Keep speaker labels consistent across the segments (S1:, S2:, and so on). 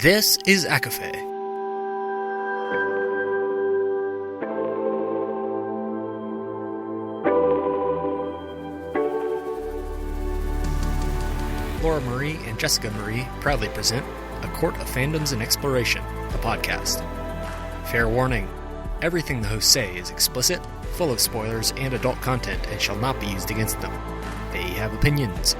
S1: This is ACOFAE. Laura Marie and Jessica Marie proudly present A Court of Fandoms and Exploration, a podcast. Fair warning, everything the hosts say is explicit, full of spoilers and adult content and shall not be used against them. They have opinions.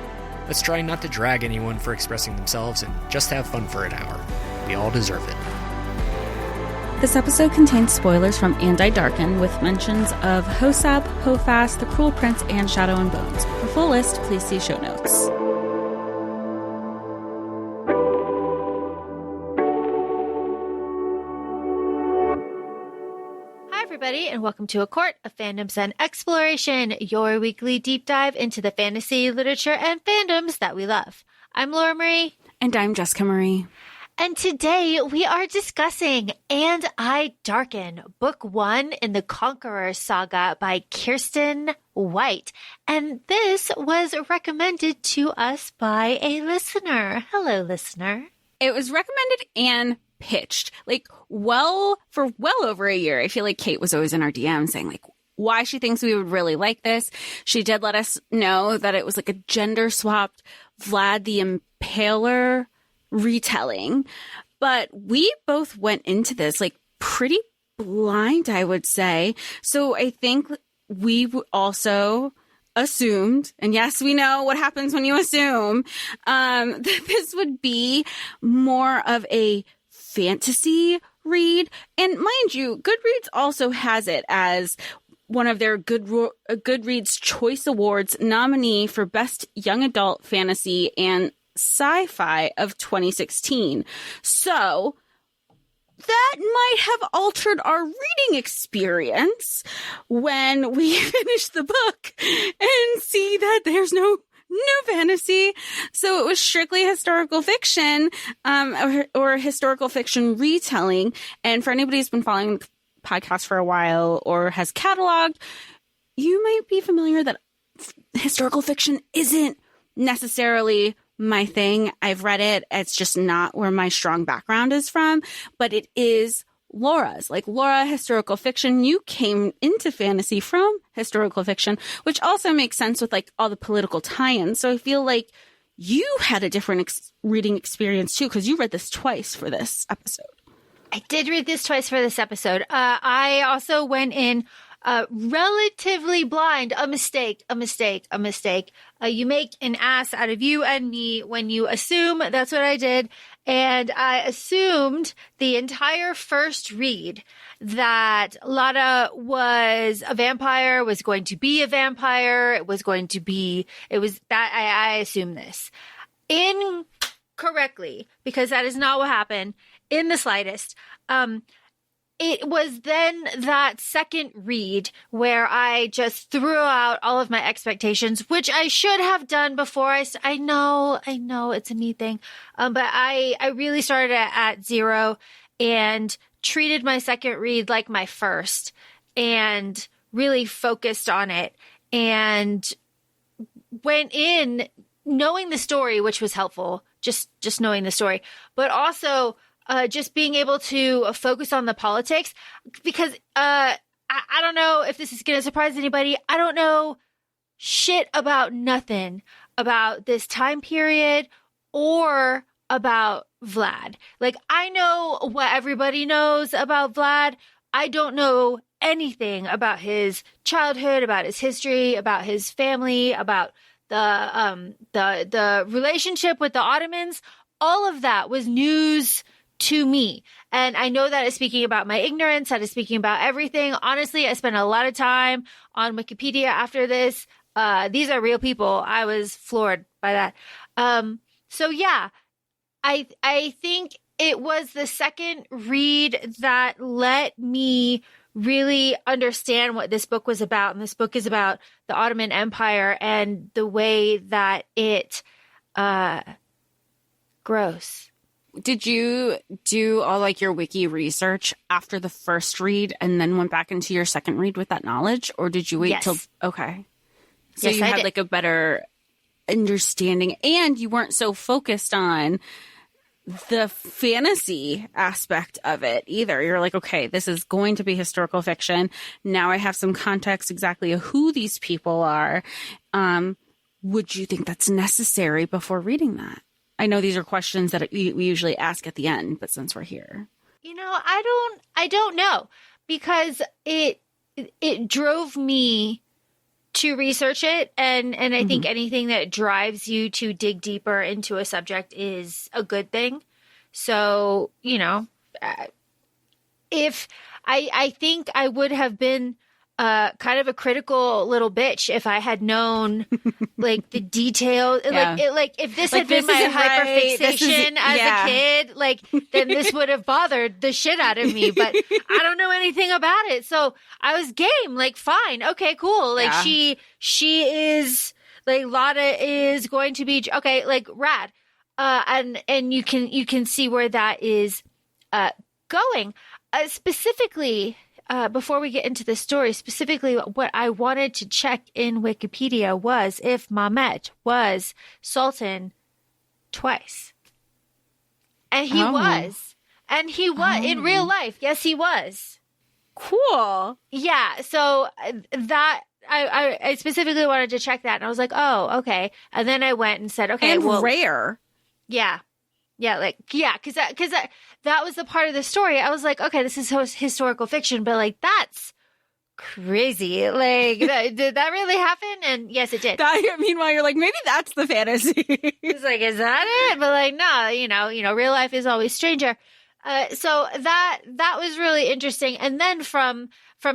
S1: Let's try not to drag anyone for expressing themselves and just have fun for an hour. We all deserve it.
S2: This episode contains spoilers from I Darken with mentions of Hosab, Hofast, The Cruel Prince, and Shadow and Bones. For full list, please see show notes.
S3: And welcome to A Court of Fandoms and Exploration, your weekly deep dive into the fantasy, literature, and fandoms that we love. I'm Laura Marie.
S2: And I'm Jessica Marie.
S3: And today we are discussing And I Darken, Book 1 in the Conqueror Saga by Kiersten White. And this was recommended to us by a listener. Hello, listener.
S2: It was recommended and pitched for well over a year. I feel like Kate was always in our DM saying why she thinks we would really like this. She did let us know that it was a gender swapped Vlad the Impaler retelling, but we both went into this pretty blind, I would say. So I think we also assumed, and yes, we know what happens when you assume, that this would be more of a fantasy read. And mind you, Goodreads also has it as one of their Goodreads Choice Awards nominee for Best Young Adult Fantasy and Sci-Fi of 2016. So that might have altered our reading experience when we finish the book and see that there's no fantasy. So it was strictly historical fiction, or historical fiction retelling. And for anybody who's been following the podcast for a while or has cataloged, you might be familiar that historical fiction isn't necessarily my thing. I've read it. It's just not where my strong background is from, but it is Laura's. Laura, historical fiction. You came into fantasy from historical fiction, which also makes sense with all the political tie-ins. So I feel like you had a different reading experience too, because you read this twice for this episode.
S3: I did read this twice for this episode. I also went in relatively blind. A mistake. You make an ass out of you and me when you assume. That's what I did. And I assumed the entire first read that Lada was a vampire, was going to be a vampire. I assumed this incorrectly, because that is not what happened in the slightest. It was then that second read where I just threw out all of my expectations, which I should have done before. I know it's a me thing. But I really started at zero and treated my second read like my first and really focused on it and went in knowing the story, which was helpful, just knowing the story, but also just being able to focus on the politics, because I don't know if this is going to surprise anybody. I don't know shit about nothing about this time period or about Vlad. I know what everybody knows about Vlad. I don't know anything about his childhood, about his history, about his family, about the relationship with the Ottomans. All of that was news to me. And I know that is speaking about my ignorance. That is speaking about everything. Honestly, I spent a lot of time on Wikipedia after this. These are real people. I was floored by that. So yeah, I think it was the second read that let me really understand what this book was about. And this book is about the Ottoman Empire and the way that it grows.
S2: Did you do all your wiki research after the first read and then went back into your second read with that knowledge? Or did you wait till, okay. So
S3: yes,
S2: you had a better understanding and you weren't so focused on the fantasy aspect of it either. You're like, okay, this is going to be historical fiction. Now I have some context exactly of who these people are. Would you think that's necessary before reading that? I know these are questions that we usually ask at the end, but since we're here.
S3: I don't know, because it drove me to research it. And I think anything that drives you to dig deeper into a subject is a good thing. So, if I think I would have been kind of a critical little bitch if I had known like the detail, like if this had been my hyperfixation as a kid, like then this would have bothered the shit out of me. But I don't know anything about it, so I was game. Like, fine, okay, cool. Like she is like Lada is going to be okay, like rad, and you can see where that is going. Specifically. Before we get into the story, specifically what I wanted to check in Wikipedia was if Mehmet was Sultan twice. And he was. And he was in real life. Yes, he was.
S2: Cool.
S3: Yeah. So that I specifically wanted to check that. And I was like, oh, okay. And then I went and said, okay,
S2: and rare.
S3: Yeah. Yeah, because that was the part of the story. I was like, okay, this is historical fiction, but like that's crazy. Like, did that really happen? And yes, it did.
S2: Meanwhile, you're like, maybe that's the fantasy.
S3: It's like, is that it? But like, no, real life is always stranger. So that was really interesting. And then from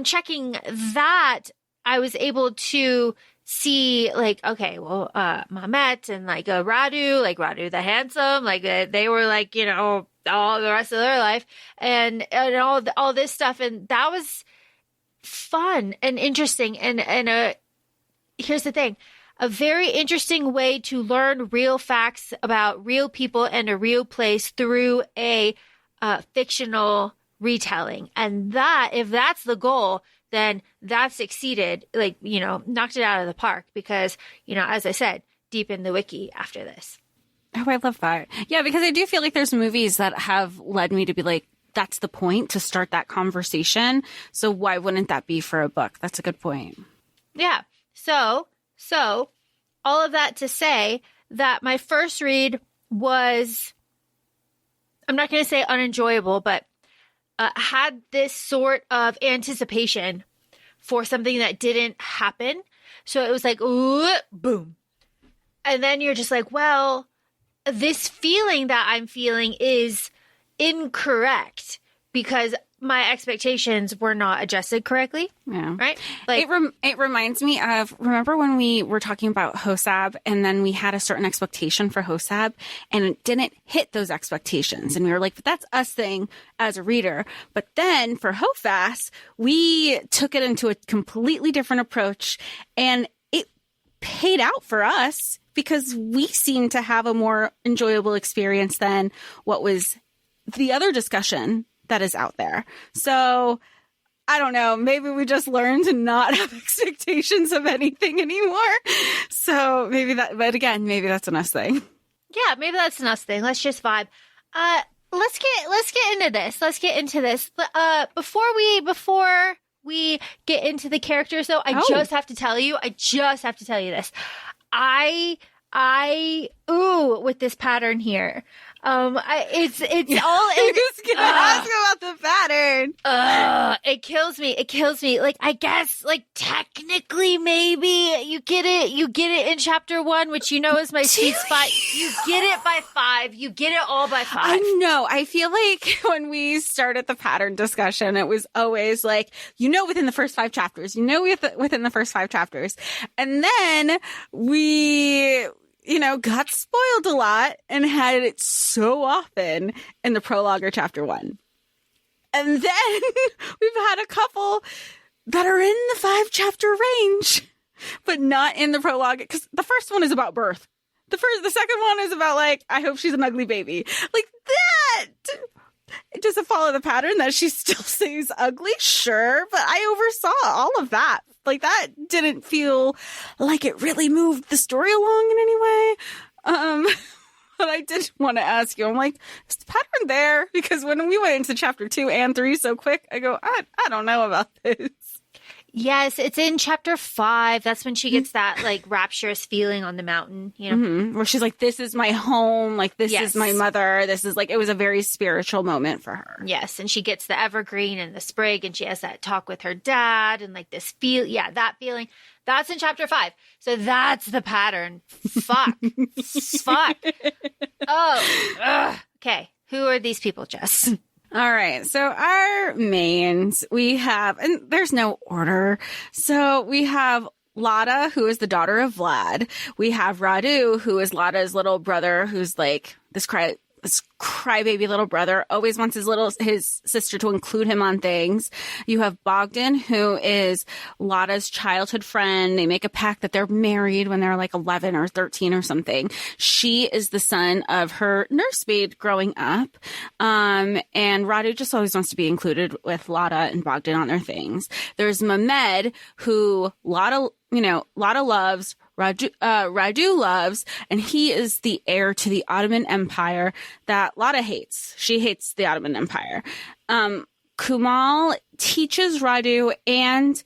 S3: checking that, I was able to see like, okay, well, Mehmet and like Radu the handsome, like they were like, all the rest of their life and all this stuff. And that was fun and interesting. And here's the thing, a very interesting way to learn real facts about real people and a real place through a fictional retelling. And that, if that's the goal, then that succeeded, like, knocked it out of the park because, as I said, deep in the wiki after this.
S2: Oh, I love that. Yeah, because I do feel like there's movies that have led me to be like, that's the point, to start that conversation. So why wouldn't that be for a book? That's a good point.
S3: Yeah. So all of that to say that my first read was, I'm not going to say unenjoyable, but had this sort of anticipation for something that didn't happen. So it was like, ooh, boom. And then you're just like, well, this feeling that I'm feeling is incorrect because my expectations were not adjusted correctly.
S2: Yeah.
S3: Right? Like,
S2: it reminds me of, remember when we were talking about Hosab and then we had a certain expectation for Hosab and it didn't hit those expectations. And we were like, but that's us thing as a reader. But then for Hofas, we took it into a completely different approach and it paid out for us because we seemed to have a more enjoyable experience than what was the other discussion that is out there. So I don't know, maybe we just learned to not have expectations of anything anymore. So maybe maybe that's an us thing.
S3: Yeah, maybe that's an us thing. Let's just vibe. Let's get into this. Let's get into this. Before we get into the characters though, I just have to tell you this. With this pattern here. It's all in.
S2: Who's gonna ask about the pattern?
S3: It kills me. Like, I guess, like, technically, maybe you get it in chapter 1, which is my sweet spot. You get it by 5. You get it all by 5.
S2: I know. I feel like when we started the pattern discussion, it was always like, within the first 5 chapters, within the first 5 chapters. And then we, got spoiled a lot and had it so often in the prologue or chapter 1. And then we've had a couple that are in the 5 chapter range, but not in the prologue. Because the first one is about birth. The second one is about like, I hope she's an ugly baby. Like that. Does it follow the pattern that she still stays ugly? Sure. But I oversaw all of that. Like that didn't feel like it really moved the story along in any way. But I did want to ask you, I'm like, is the pattern there? Because when we went into chapter 2 and 3 so quick, I go, I don't know about this.
S3: Yes, it's in chapter 5. That's when she gets that like rapturous feeling on the mountain, you know,
S2: where she's like, this is my home. Like, this is my mother. This is like, it was a very spiritual moment for her.
S3: Yes. And she gets the evergreen and the sprig, and she has that talk with her dad and like this that feeling. That's in chapter 5. So that's the pattern. Fuck. Fuck. Oh, ugh. Okay. Who are these people, Jess?
S2: All right. So our mains, we have, and there's no order. So we have Lada, who is the daughter of Vlad. We have Radu, who is Lada's little brother, who's like this crybaby little brother, always wants his sister to include him on things. You have Bogdan, who is Lada's childhood friend. They make a pact that they're married when they're like 11 or 13 or something. She is the son of her nursemaid growing up. And Radu just always wants to be included with Lada and Bogdan on their things. There's Mehmet, who Lada loves, Radu loves, and he is the heir to the Ottoman Empire that Lada hates. She hates the Ottoman Empire. Kumal teaches Radu and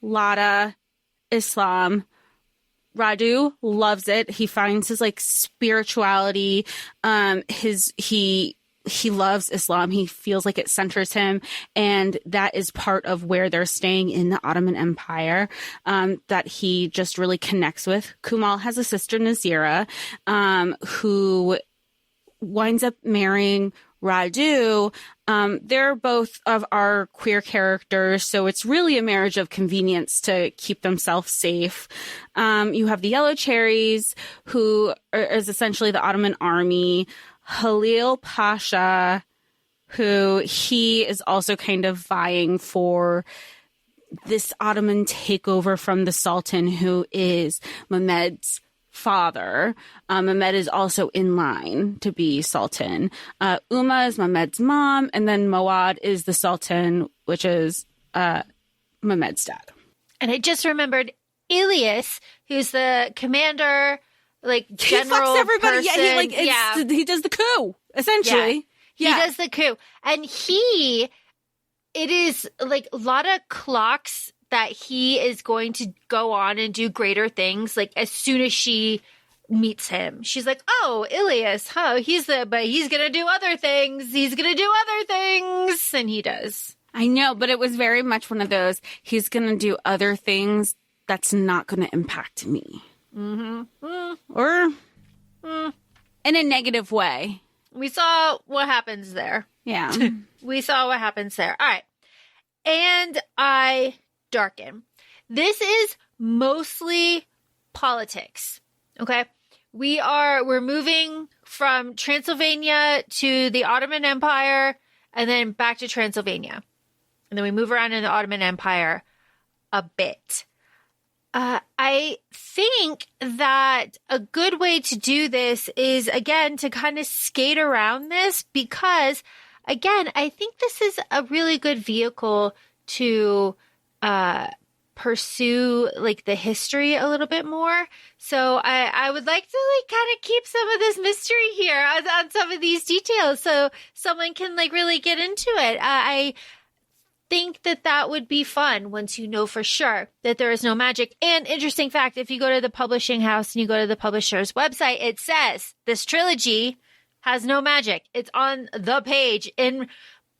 S2: Lada Islam. Radu loves it. He finds his like spirituality. He loves Islam. He feels like it centers him. And that is part of where they're staying in the Ottoman Empire, that he just really connects with. Kumal has a sister, Nazira, who winds up marrying Radu. They're both of our queer characters, so it's really a marriage of convenience to keep themselves safe. You have the Yellow Cherries, who is essentially the Ottoman army. Halil Pasha, who he is also kind of vying for this Ottoman takeover from the Sultan, who is Mehmet's father. Mehmet is also in line to be Sultan. Uma is Mehmet's mom, and then Moad is the Sultan, which is Mehmet's dad.
S3: And I just remembered Ilyas, who's the commander, like general.
S2: He fucks everybody.
S3: Person.
S2: He does the coup, essentially.
S3: Yeah. He does the coup. And it is like Lada clocks that he is going to go on and do greater things. Like as soon as she meets him, she's like, oh, Ilyas, but he's going to do other things. He's going to do other things. And he does.
S2: I know, but it was very much one of those, he's going to do other things that's not going to impact me. Or in a negative way.
S3: We saw what happens there.
S2: Yeah.
S3: We saw what happens there. All right. And I Darken. This is mostly politics. Okay. We're moving from Transylvania to the Ottoman Empire and then back to Transylvania. And then we move around in the Ottoman Empire a bit. I think that a good way to do this is, again, to kind of skate around this because, again, I think this is a really good vehicle to pursue, like, the history a little bit more. So I would like to, like, kind of keep some of this mystery here on some of these details so someone can, like, really get into it. I think that would be fun once you know for sure that there is no magic. And interesting fact, if you go to the publishing house and you go to the publisher's website, it says this trilogy has no magic. It's on the page in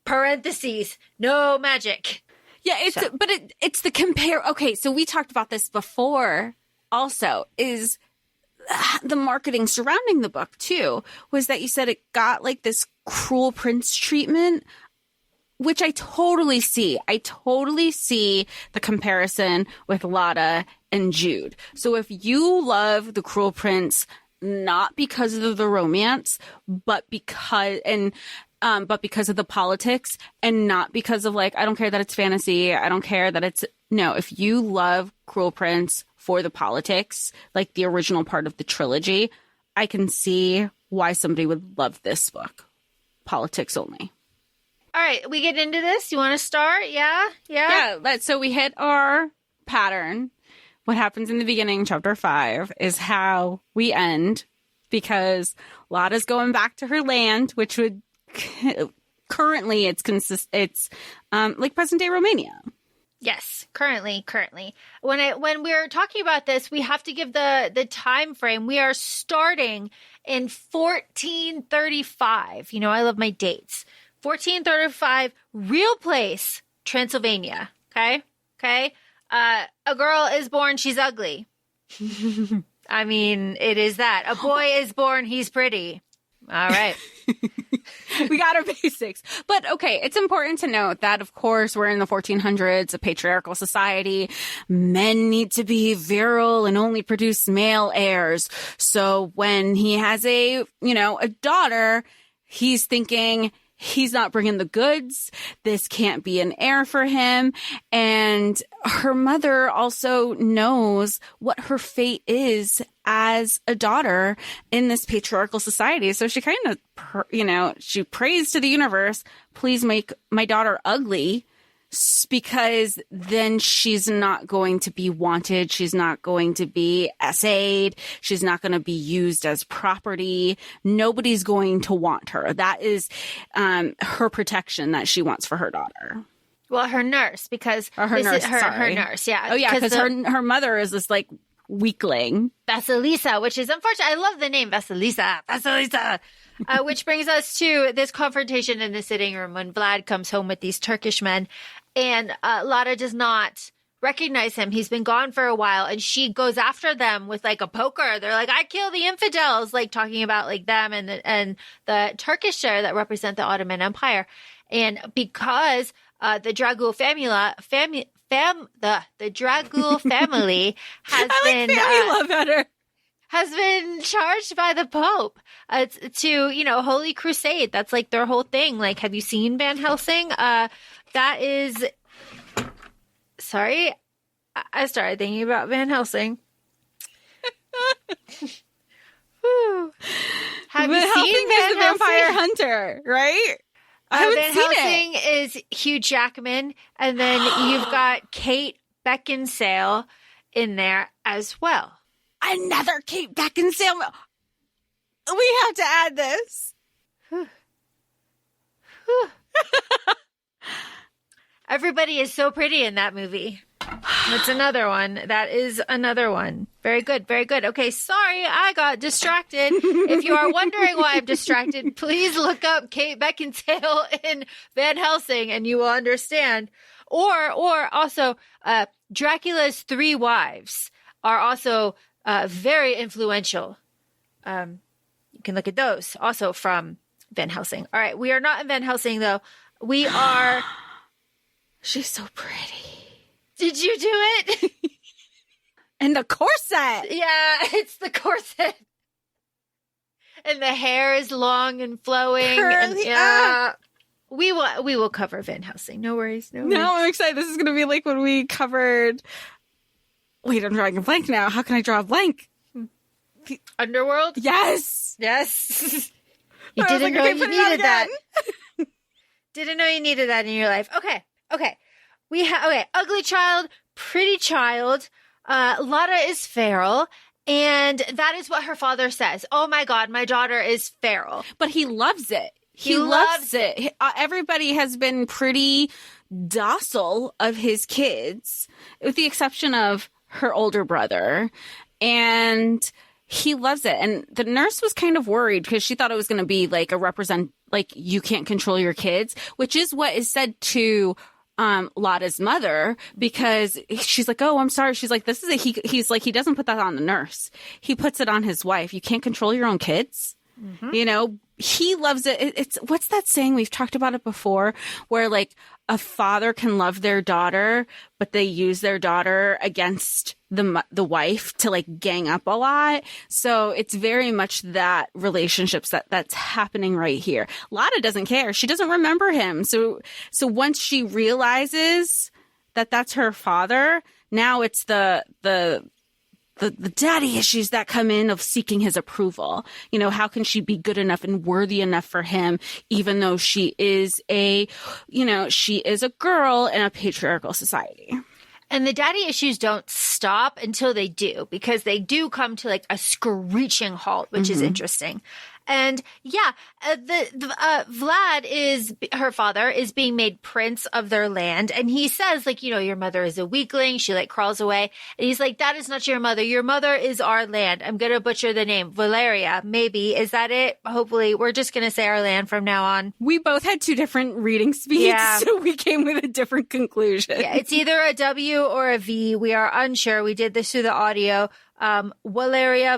S3: parentheses, no magic.
S2: Yeah, it's the compare. Okay, so we talked about this before also, is the marketing surrounding the book too, was that you said it got like this cruel prince treatment, which I totally see. I totally see the comparison with Lada and Jude. So if you love The Cruel Prince, not because of the romance, but because of the politics, and not because of like, I don't care that it's fantasy. I don't care that it's no. If you love Cruel Prince for the politics, like the original part of the trilogy, I can see why somebody would love this book. Politics only.
S3: All right, we get into this. You want to start? Yeah.
S2: So we hit our pattern. What happens in the beginning, chapter 5, is how we end because Lada's going back to her land, which would currently it's like present day Romania.
S3: Yes, currently. When we're talking about this, we have to give the time frame. We are starting in 1435. You know, I love my dates. 1435, real place, Transylvania. Okay. A girl is born, she's ugly. I mean, it is that. A boy is born, he's pretty. All right.
S2: We got our basics. But okay, it's important to note that, of course, we're in the 1400s, a patriarchal society. Men need to be virile and only produce male heirs. So when he has a daughter, he's thinking, he's not bringing the goods. This can't be an heir for him. And her mother also knows what her fate is as a daughter in this patriarchal society. So she kind of, she prays to the universe, please make my daughter ugly, because then she's not going to be wanted. She's not going to be essayed. She's not going to be used as property. Nobody's going to want her. That is her protection that she wants for her daughter.
S3: Well, her nurse, because
S2: her nurse.
S3: Her nurse, yeah.
S2: Oh, yeah, because her mother is this like weakling.
S3: Vasilisa, which is unfortunate. I love the name Vasilisa. Which brings us to this confrontation in the sitting room when Vlad comes home with these Turkish men. And Lada does not recognize him. He's been gone for a while, and she goes after them with like a poker. They're like, I kill the infidels, like talking about like them and the Turkish there that represent the Ottoman Empire. And because the Dragul family has been charged by the Pope to, Holy Crusade. That's like their whole thing. Like, have you seen Van Helsing? That is, sorry, I started thinking about Van Helsing. Have
S2: Van
S3: you
S2: Helsing
S3: seen Van
S2: is the
S3: Helsing?
S2: vampire hunter, right? I haven't
S3: Van
S2: seen
S3: Helsing is Hugh Jackman, and then you've got Kate Beckinsale in there as well.
S2: Another Kate Beckinsale. We have to add this.
S3: Everybody is so pretty in that movie. That's another one. That is another one. Very good. Very good. Okay. Sorry, I got distracted. If you are wondering why I'm distracted, please look up Kate Beckinsale in Van Helsing and you will understand. Or also, Dracula's 3 wives are also very influential. You can look at those also from Van Helsing. All right. We are not in Van Helsing, though. We are.
S2: She's so pretty.
S3: Did you do it?
S2: And the corset.
S3: Yeah, it's the corset. And the hair is long and flowing.
S2: Curly
S3: and, we will cover Van Helsing. No worries.
S2: No, I'm excited. This is going to be like when we covered. Wait, I'm drawing a blank now. How can I draw a blank?
S3: Underworld?
S2: Yes.
S3: You didn't know you needed that. Didn't know you needed that in your life. Okay. Ugly child, pretty child. Lada is feral. And that is what her father says. Oh my God, my daughter is feral.
S2: But he loves it. He loves it. Everybody has been pretty docile of his kids, with the exception of her older brother. And he loves it. And the nurse was kind of worried because she thought it was going to be like you can't control your kids, which is what is said to Lada's mother, because she's like, oh, I'm sorry. She's like, he's like, he doesn't put that on the nurse. He puts it on his wife. You can't control your own kids. Mm-hmm. He loves it. It's what's that saying? We've talked about it before, where like a father can love their daughter, but they use their daughter against the wife to like gang up a lot. So it's very much that relationships that's happening right here. Lada doesn't care. She doesn't remember him. So once she realizes that that's her father, now it's the daddy issues that come in of seeking his approval. How can she be good enough and worthy enough for him, even though she is a girl in a patriarchal society?
S3: And the daddy issues don't stop until they do, because they do come to like a screeching halt, which is interesting. And yeah, Vlad is, her father is being made prince of their land. And he says, like, you know, your mother is a weakling. She like crawls away. And he's like, that is not your mother. Your mother is our land. I'm going to butcher the name. Valeria, maybe. Is that it? Hopefully. We're just going to say our land from now on.
S2: We both had 2 different reading speeds, so we came with a different conclusion.
S3: Yeah, it's either a W or a V. We are unsure. We did this through the audio. Valeria,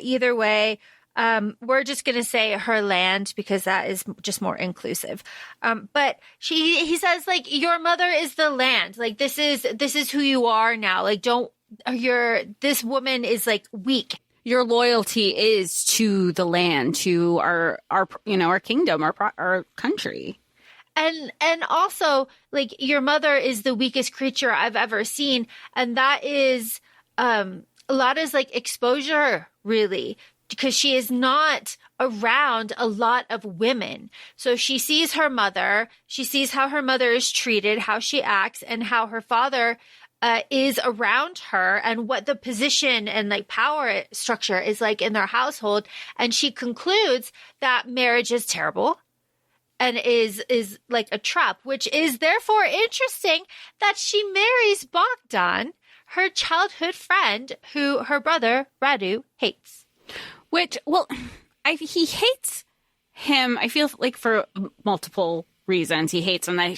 S3: either way. We're just going to say her land because that is just more inclusive. But he says, like, your mother is the land. Like, this is who you are now. Like, this woman is like weak.
S2: Your loyalty is to the land, to our kingdom, our country.
S3: And also, like, your mother is the weakest creature I've ever seen. And that is, Lada's like exposure, really. Because she is not around a lot of women. So she sees her mother, she sees how her mother is treated, how she acts, and how her father is around her, and what the position and like power structure is like in their household. And she concludes that marriage is terrible and is like a trap, which is therefore interesting that she marries Bogdan, her childhood friend, who her brother Radu hates.
S2: Which, well, he hates him, I feel like, for multiple reasons. He hates him that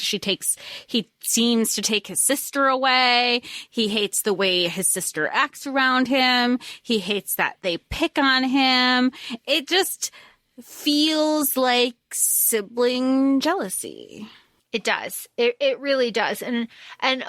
S2: he seems to take his sister away. He hates the way his sister acts around him. He hates that they pick on him. It just feels like sibling jealousy.
S3: It does. It really does. And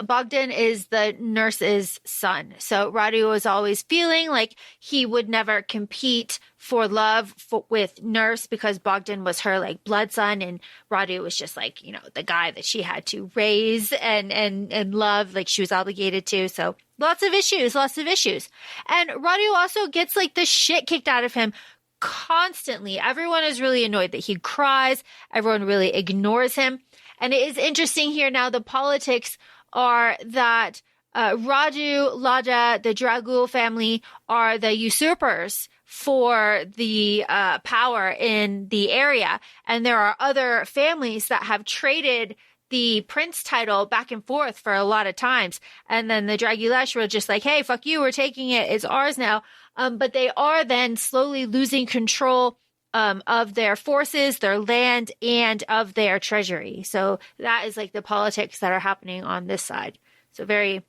S3: Bogdan is the nurse's son. So Radu was always feeling like he would never compete for love with Nurse, because Bogdan was her like blood son, and Radu was just like, you know, the guy that she had to raise and love, like she was obligated to. So lots of issues. And Radu also gets like the shit kicked out of him constantly. Everyone is really annoyed that he cries. Everyone really ignores him. And it is interesting here now, the politics are that Radu, Lada, the Dragul family are the usurpers for the power in the area. And there are other families that have traded the prince title back and forth for a lot of times. And then the Dragulesh were just like, hey, fuck you, we're taking it. It's ours now. But they are then slowly losing control of their forces, their land, and of their treasury. So that is like the politics that are happening on this side. So very,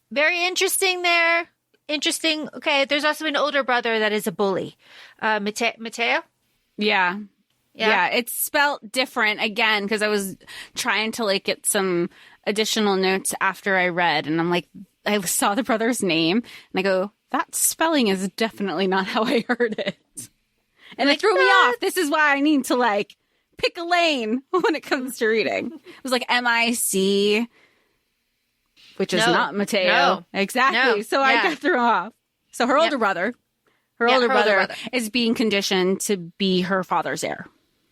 S3: very interesting there. Interesting. Okay, there's also an older brother that is a bully. Matteo?
S2: Yeah, it's spelt different again, because I was trying to like get some additional notes after I read, and I'm like, I saw the brother's name, and I go, that spelling is definitely not how I heard it. And it threw me off. This is why I need to like pick a lane when it comes to reading. It was like M-I-C, which is not Matteo.
S3: No.
S2: Exactly.
S3: No.
S2: So I got thrown off. So her older brother, older brother is being conditioned to be her father's heir.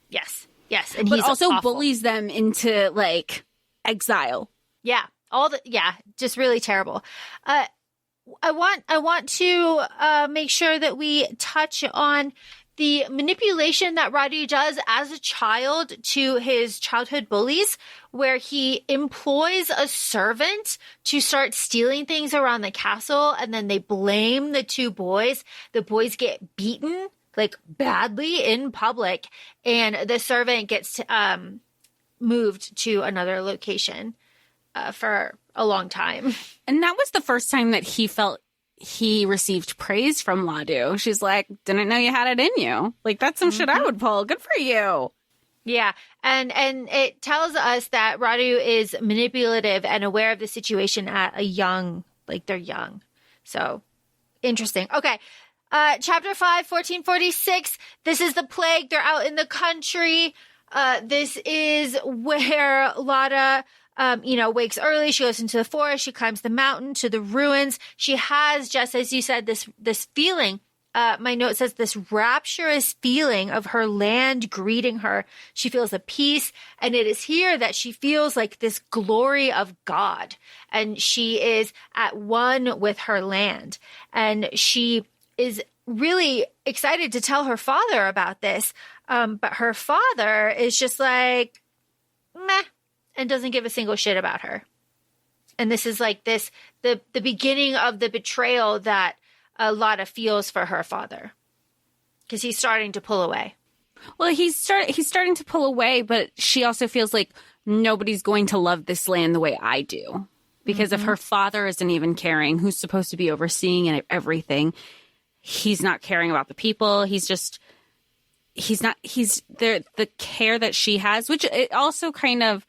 S3: Yes. And
S2: but
S3: he's
S2: also
S3: awful.
S2: bullies them into like exile.
S3: Yeah. Just really terrible. I want to make sure that we touch on the manipulation that Radu does as a child to his childhood bullies, where he employs a servant to start stealing things around the castle, and then they blame the 2 boys. The boys get beaten, like, badly in public, and the servant gets moved to another location for a long time.
S2: And that was the first time that he felt he received praise from Ladu. She's like, didn't know you had it in you. Like, that's some shit I would pull. Good for you.
S3: Yeah. And it tells us that Radu is manipulative and aware of the situation at a young, like they're young. So interesting. Okay. Chapter 5, 1446. This is the plague. They're out in the country. This is where Lada wakes early. She goes into the forest. She climbs the mountain to the ruins. She has, just as you said, this feeling my note says this rapturous feeling of her land greeting her. She feels a peace, and it is here that she feels like this glory of God, and she is at one with her land, and she is really excited to tell her father about this. But her father is just like, meh, and doesn't give a single shit about her. And this is like the beginning of the betrayal that Lada feels for her father, because he's starting to pull away.
S2: Well, he's starting to pull away, but she also feels like nobody's going to love this land the way I do, because if her father isn't even caring, who's supposed to be overseeing and everything, he's not caring about the people. The care that she has, which it also kind of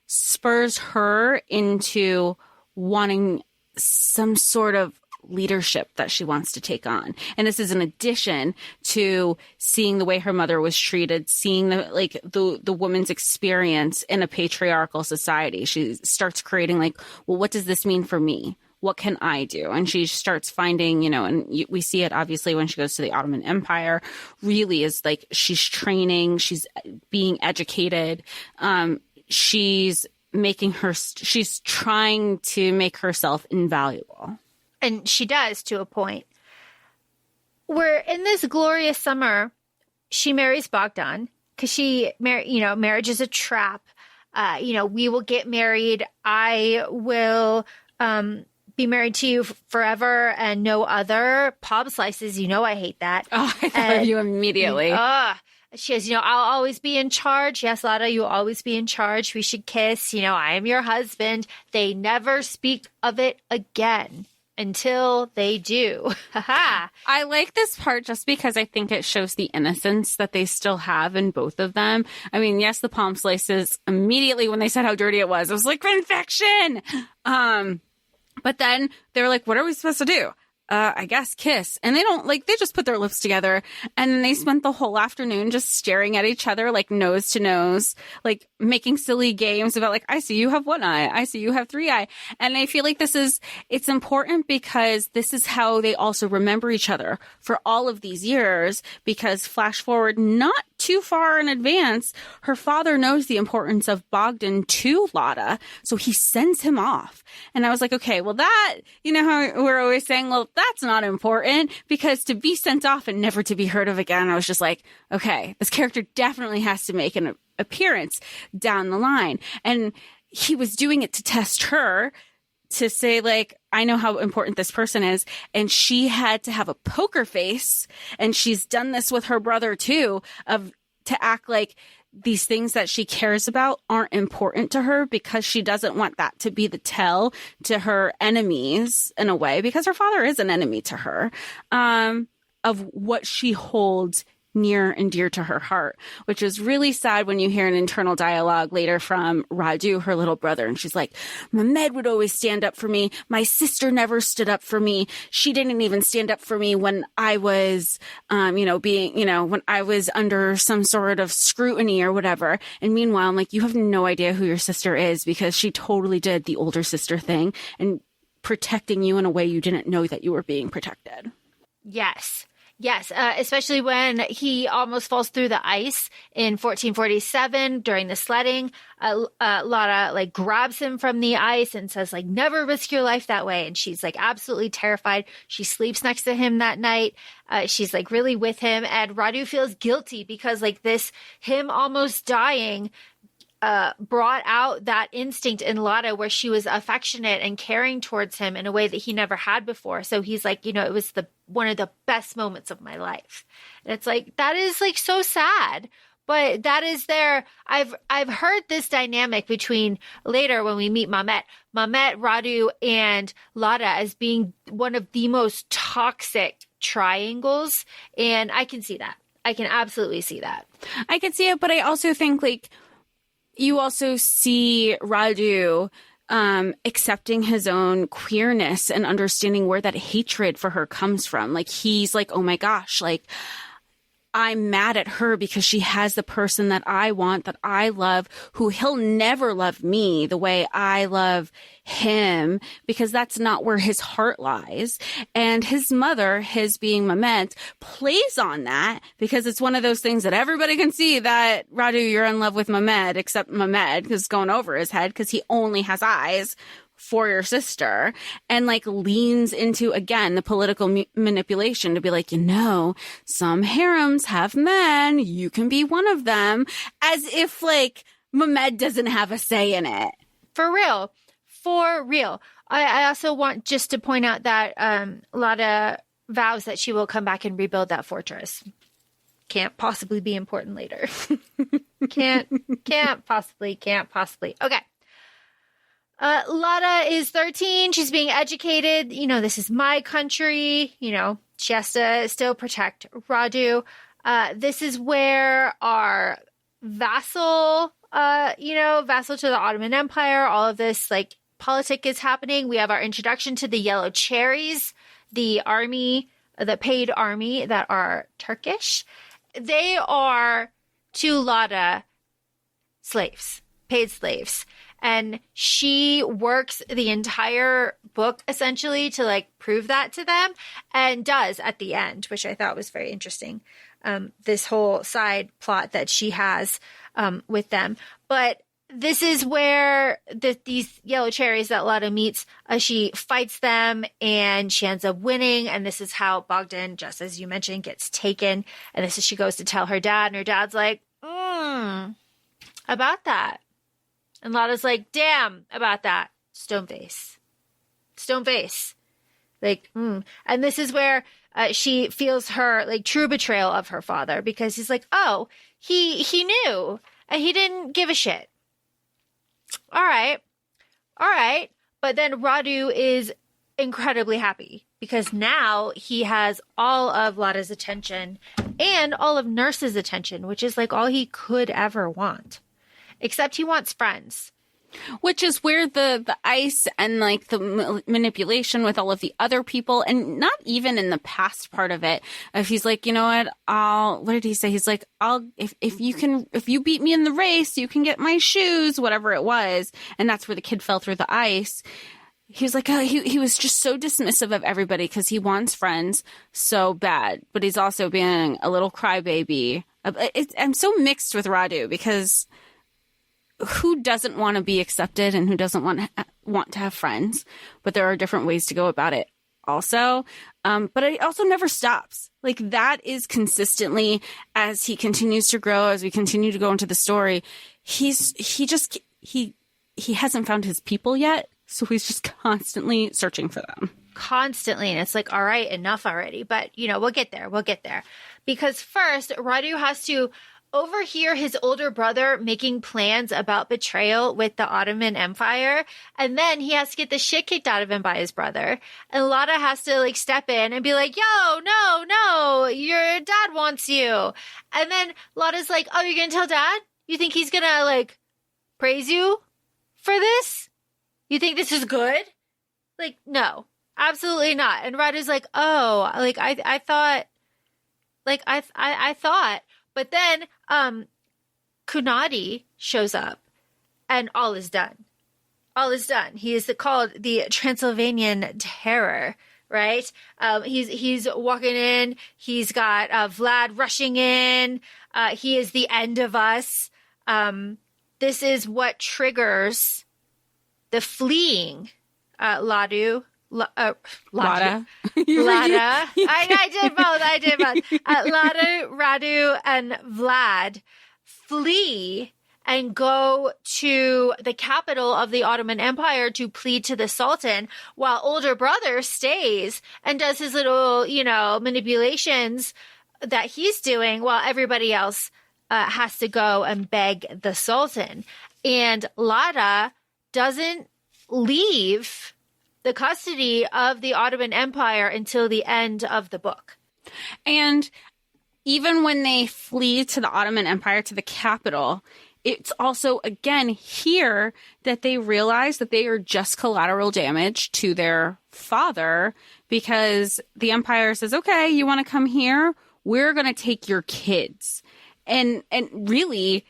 S2: spurs her into wanting some sort of leadership that she wants to take on. And this is in addition to seeing the way her mother was treated, seeing the woman's experience in a patriarchal society. She starts creating well, what does this mean for me? What can I do? And she starts finding, and we see it obviously when she goes to the Ottoman Empire, really is she's training, she's being educated. She's trying to make herself invaluable.
S3: And she does, to a point. Where in this glorious summer, she marries Bogdan because marriage is a trap. We will get married. I will be married to you forever and no other. Palm slices, I hate that.
S2: Oh, I thought of you immediately.
S3: She says, I'll always be in charge. Yes, Lada, you'll always be in charge. We should kiss. I am your husband. They never speak of it again until they do.
S2: I like this part just because I think it shows the innocence that they still have in both of them. I mean, yes, the palm slices, immediately when they said how dirty it was like, infection. But then they were like, what are we supposed to do? I guess kiss. And they just put their lips together. And then they spent the whole afternoon just staring at each other, nose to nose, making silly games about I see you have one eye. I see you have three eye. And I feel like it's important because this is how they also remember each other for all of these years, because flash forward not too far in advance, her father knows the importance of Bogdan to Lada. So he sends him off. And I was like, okay, well that, how we're always saying, well, that's not important, because to be sent off and never to be heard of again, I was just like, okay, this character definitely has to make an appearance down the line. And he was doing it to test her, to say I know how important this person is. And she had to have a poker face. And she's done this with her brother too, to act like these things that she cares about aren't important to her, because she doesn't want that to be the tell to her enemies in a way, because her father is an enemy to her, of what she holds near and dear to her heart, which is really sad when you hear an internal dialogue later from Radu, her little brother. And she's like, Mehmet would always stand up for me. My sister never stood up for me. She didn't even stand up for me when I was, when I was under some sort of scrutiny or whatever. And meanwhile, I'm like, you have no idea who your sister is, because she totally did the older sister thing and protecting you in a way you didn't know that you were being protected.
S3: Yes. Yes, especially when he almost falls through the ice in 1447 during the sledding. Lada grabs him from the ice and says never risk your life that way. And she's absolutely terrified. She sleeps next to him that night. She's really with him, and Radu feels guilty because him almost dying brought out that instinct in Lada where she was affectionate and caring towards him in a way that he never had before. So he's it was one of the best moments of my life. And it's that is so sad, but that is there. I've heard this dynamic between later when we meet Mehmet, Radu, and Lada as being one of the most toxic triangles. And I can see that. I can absolutely see that.
S2: I can see it, but I also think you also see Radu accepting his own queerness and understanding where that hatred for her comes from. He's oh my gosh, I'm mad at her because she has the person that I want, that I love, who he'll never love me the way I love him, because that's not where his heart lies. And his mother, his being Mehmet, plays on that because it's one of those things that everybody can see that, Radu, you're in love with Mehmet, except Mehmet, because it's going over his head because he only has eyes for your sister, and like leans into, again, the political manipulation to be like, some harems have men, you can be one of them, as if like Mehmet doesn't have a say in it.
S3: For real. I also want just to point out that Lada vows that she will come back and rebuild that fortress. Can't possibly be important later. Can't possibly. Okay. Lada is 13. She's being educated. This is my country. She has to still protect Radu. This is where our vassal to the Ottoman Empire, all of this like politic is happening. We have our introduction to the Yellow Cherries, the army, the paid army that are Turkish. They are, to Lada, slaves, paid slaves. And she works the entire book essentially to like prove that to them, and does at the end, which I thought was very interesting. This whole side plot that she has with them. But this is where these Yellow Cherries that Lada meets, she fights them and she ends up winning. And this is how Bogdan, just as you mentioned, gets taken. And this is, she goes to tell her dad, and her dad's like, about that. And Lada's like, damn about that. Stone face. Like, And this is where she feels her like true betrayal of her father, because he's like, oh, he knew and he didn't give a shit. All right. But then Radu is incredibly happy because now he has all of Lada's attention and all of Nurse's attention, which is like all he could ever want. Except he wants friends.
S2: Which is where the ice and like the manipulation with all of the other people, and not even in the past part of it, if he's like, what did he say? He's like, if you beat me in the race, you can get my shoes, whatever it was. And that's where the kid fell through the ice. He was like, he was just so dismissive of everybody because he wants friends so bad, but he's also being a little crybaby. I'm so mixed with Radu because who doesn't want to be accepted and who doesn't want to have friends? But there are different ways to go about it also. But it also never stops. Like that is consistently, as he continues to grow, as we continue to go into the story, he hasn't found his people yet. So he's just constantly searching for them.
S3: Constantly. And it's like, all right, enough already. But, we'll get there. Because first, Radu has to overhear his older brother making plans about betrayal with the Ottoman Empire. And then he has to get the shit kicked out of him by his brother. And Lada has to like step in and be like, yo, no, your dad wants you. And then Lada's like, oh, you're going to tell dad? You think he's going to like praise you for this? You think this is good? Like, no, absolutely not. And Radu's like, oh, like I thought, but then Kunadi shows up and all is done. He is called the Transylvanian Terror, right? He's walking in. He's got Vlad rushing in. He is the end of us. This is what triggers the fleeing Lada.
S2: Lada.
S3: I did both. Lada, Radu, and Vlad flee and go to the capital of the Ottoman Empire to plead to the Sultan, while older brother stays and does his little, manipulations that he's doing, while everybody else has to go and beg the Sultan. And Lada doesn't leave the custody of the Ottoman Empire until the end of the book.
S2: And even when they flee to the Ottoman Empire, to the capital, it's also, again, here that they realize that they are just collateral damage to their father, because the empire says, okay, you want to come here? we're going to take your kids. And really,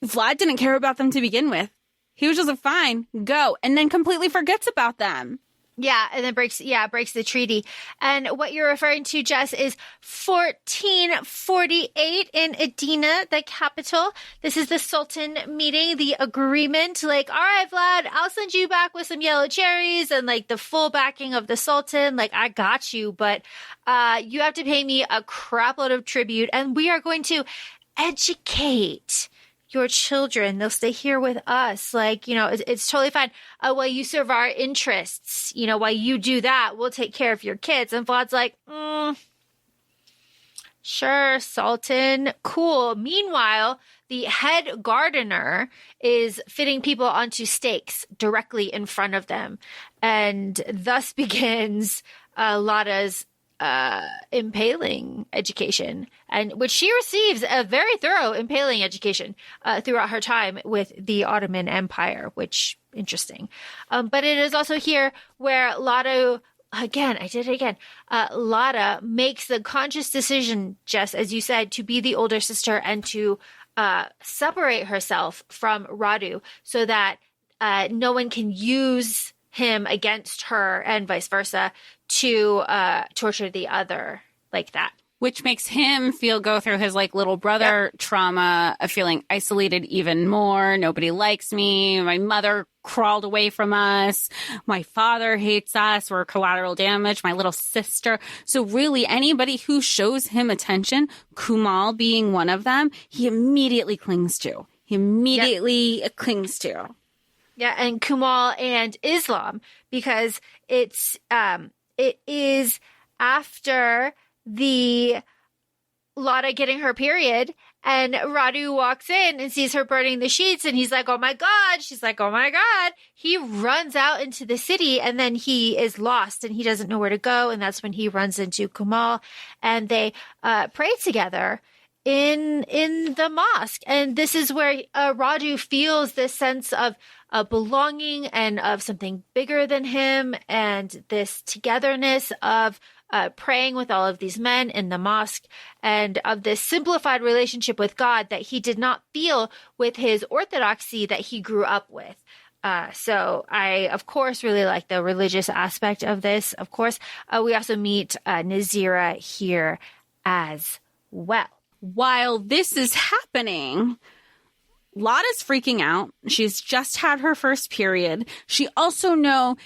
S2: Vlad didn't care about them to begin with. He was just like, fine, go. And then completely forgets about them.
S3: Yeah, and then breaks the treaty. And what you're referring to, Jess, is 1448 in Edina, the capital. This is the Sultan meeting, the agreement. Like, all right, Vlad, I'll send you back with some yellow cherries and like the full backing of the Sultan. Like, I got you, but you have to pay me a crap load of tribute, and we are going to educate your children. They'll stay here with us. Like, it's totally fine. While you serve our interests, while you do that, we'll take care of your kids. And Vlad's like, sure, Sultan, cool. Meanwhile, the head gardener is fitting people onto stakes directly in front of them. And thus begins Lada's impaling education, and which she receives a very thorough impaling education throughout her time with the Ottoman Empire, which interesting. But it is also here where Lada, Lada makes the conscious decision, just as you said, to be the older sister and to separate herself from Radu so that no one can use him against her and vice versa to torture the other like that.
S2: Which makes him go through his like little brother trauma of feeling isolated even more. Nobody likes me. My mother crawled away from us. My father hates us. We're collateral damage. My little sister. So really anybody who shows him attention, Kumal being one of them, he immediately clings to. Clings to.
S3: Yeah, and Kumal and Islam, because it is after the Lada getting her period, and Radu walks in and sees her burning the sheets, and he's like, oh my God. She's like, oh my God. He runs out into the city, and then he is lost, and he doesn't know where to go, and that's when he runs into Kumal, and they pray together in the mosque. And this is where Radu feels this sense of belonging and of something bigger than him, and this togetherness of praying with all of these men in the mosque, and of this simplified relationship with God that he did not feel with his orthodoxy that he grew up with. So I, of course, really like the religious aspect of this. Of course, we also meet Nazira here as well.
S2: While this is happening, Lada's freaking out. She's just had her first period. She also knows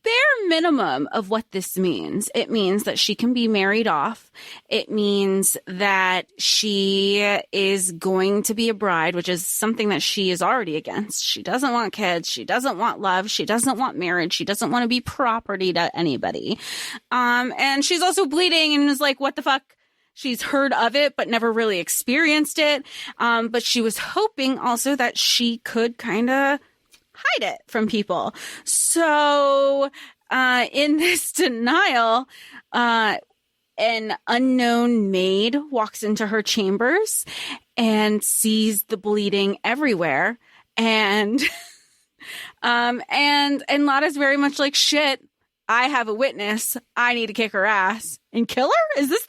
S2: bare minimum of what this means. It means that she can be married off. It means that she is going to be a bride, which is something that she is already against. She doesn't want kids. She doesn't want love. She doesn't want marriage. She doesn't want to be property to anybody. And she's also bleeding and is like, what the fuck? She's heard of it, but never really experienced it. But she was hoping also that she could kind of hide it from people. So in this denial, an unknown maid walks into her chambers and sees the bleeding everywhere. And Lada's very much like, shit, I have a witness. I need to kick her ass and kill her. Is this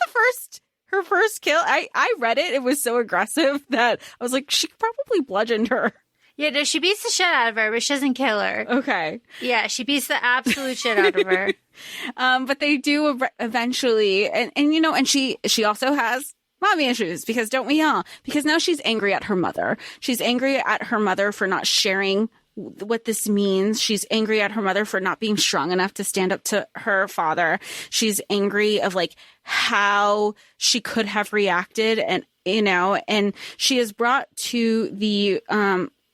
S2: her first kill? I read it. It was so aggressive that I was like, she probably bludgeoned her.
S3: Yeah, no, she beats the shit out of her, but she doesn't kill her.
S2: Okay.
S3: Yeah, she beats the absolute shit out of her.
S2: But they do eventually, and she also has mommy issues, because don't we all? Because now she's angry at her mother. She's angry at her mother for not sharing what this means. She's angry at her mother for not being strong enough to stand up to her father. She's angry of like how she could have reacted, and she is brought to the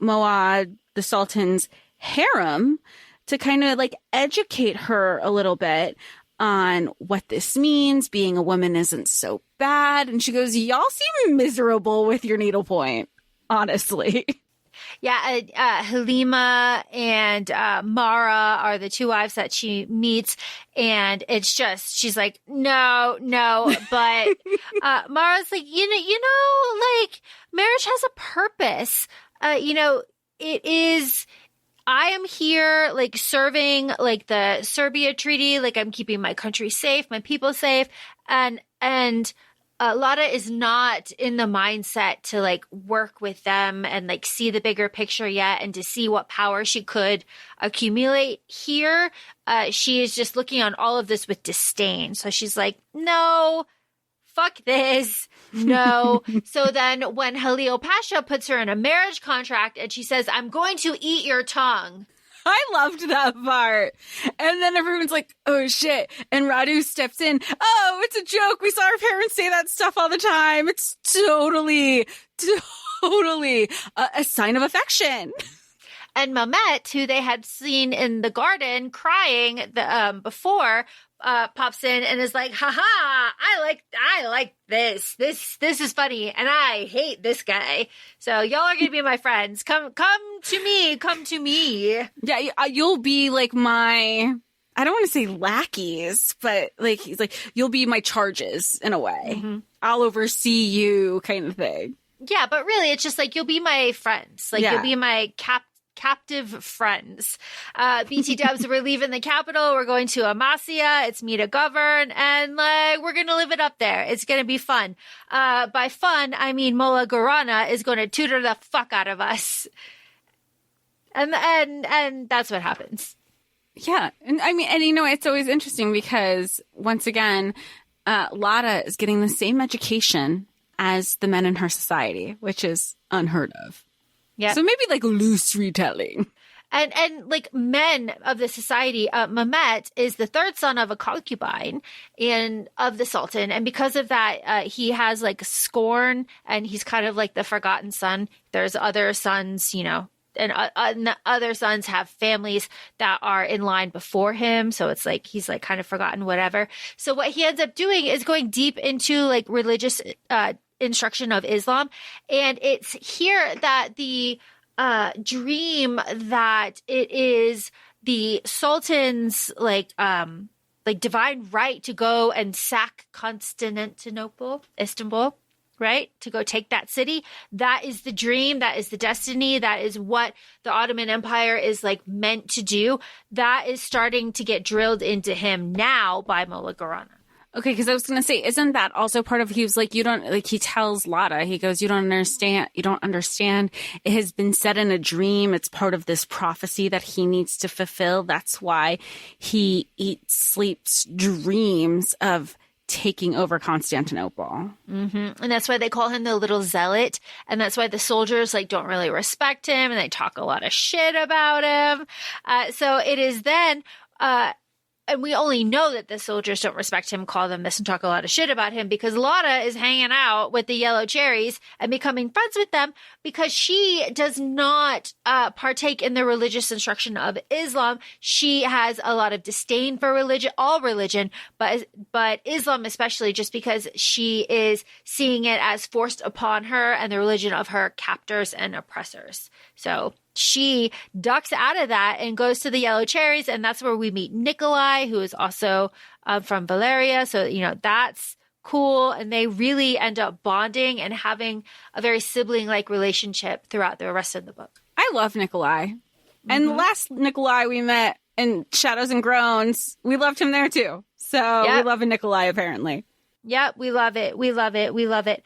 S2: Moad, the Sultan's harem, to kind of like educate her a little bit on what this means. Being a woman isn't so bad. And she goes, y'all seem miserable with your needlepoint, honestly.
S3: Yeah, Halima and Mara are the two wives that she meets, and it's just, she's like, no, but Mara's like, like, marriage has a purpose. It is I am here like serving like the Serbia Treaty, like I'm keeping my country safe, my people safe, and Lada is not in the mindset to like work with them and like see the bigger picture yet and to see what power she could accumulate here. She is just looking on all of this with disdain. So she's like, no, fuck this. No. So then when Halil Pasha puts her in a marriage contract and she says, I'm going to eat your tongue.
S2: I loved that part. And then everyone's like, oh shit. And Radu steps in. Oh, it's a joke. We saw our parents say that stuff all the time. It's totally a sign of affection.
S3: And Mehmet, who they had seen in the garden crying before, pops in and is like, haha, I like this. This is funny. And I hate this guy. So y'all are going to be my friends. Come to me.
S2: Yeah. You'll be like I don't want to say lackeys, but like, he's like, you'll be my charges in a way. Mm-hmm. I'll oversee you kind of thing.
S3: Yeah. But really it's just like, you'll be my friends. Like you'll be my captive friends. BT dubs, we're leaving the capital. We're going to Amasya. It's me to govern. And like, we're going to live it up there. It's going to be fun. By fun, I mean Mola Gorana is going to tutor the fuck out of us. And that's what happens.
S2: Yeah. And I mean, and you know, it's always interesting because once again, Lada is getting the same education as the men in her society, which is unheard of. Yeah. So maybe like loose retelling.
S3: And like men of the society, Mehmet is the third son of a concubine and of the Sultan. And because of that, he has like scorn and he's kind of like the forgotten son. There's other sons, you know, and other sons have families that are in line before him. So it's like, he's like kind of forgotten, whatever. So what he ends up doing is going deep into like religious, instruction of Islam. And it's here that the dream that it is the Sultan's like divine right to go and sack Istanbul, right? To go take that city. That is the dream. That is the destiny. That is what the Ottoman Empire is like meant to do. That is starting to get drilled into him now by Mola Gorana.
S2: Okay, because I was going to say, isn't that also part of, he was like, you don't, like he tells Lada, he goes, you don't understand. It has been said in a dream. It's part of this prophecy that he needs to fulfill. That's why he eats, sleeps, dreams of taking over Constantinople.
S3: Mm-hmm. And that's why they call him the little zealot. And that's why the soldiers like don't really respect him and they talk a lot of shit about him. So it is then, and we only know that the soldiers don't respect him, call them this, and talk a lot of shit about him because Lada is hanging out with the yellow cherries and becoming friends with them because she does not partake in the religious instruction of Islam. She has a lot of disdain for religion, all religion, but Islam especially, just because she is seeing it as forced upon her and the religion of her captors and oppressors. So she ducks out of that and goes to the Yellow Cherries. And that's where we meet Nikolai, who is also from Valeria. So, you know, that's cool. And they really end up bonding and having a very sibling-like relationship throughout the rest of the book.
S2: I love Nikolai. Mm-hmm. And the last Nikolai we met in Shadows and Groans, we loved him there too. So we love a Nikolai apparently.
S3: Yep, we love it. We love it. We love it.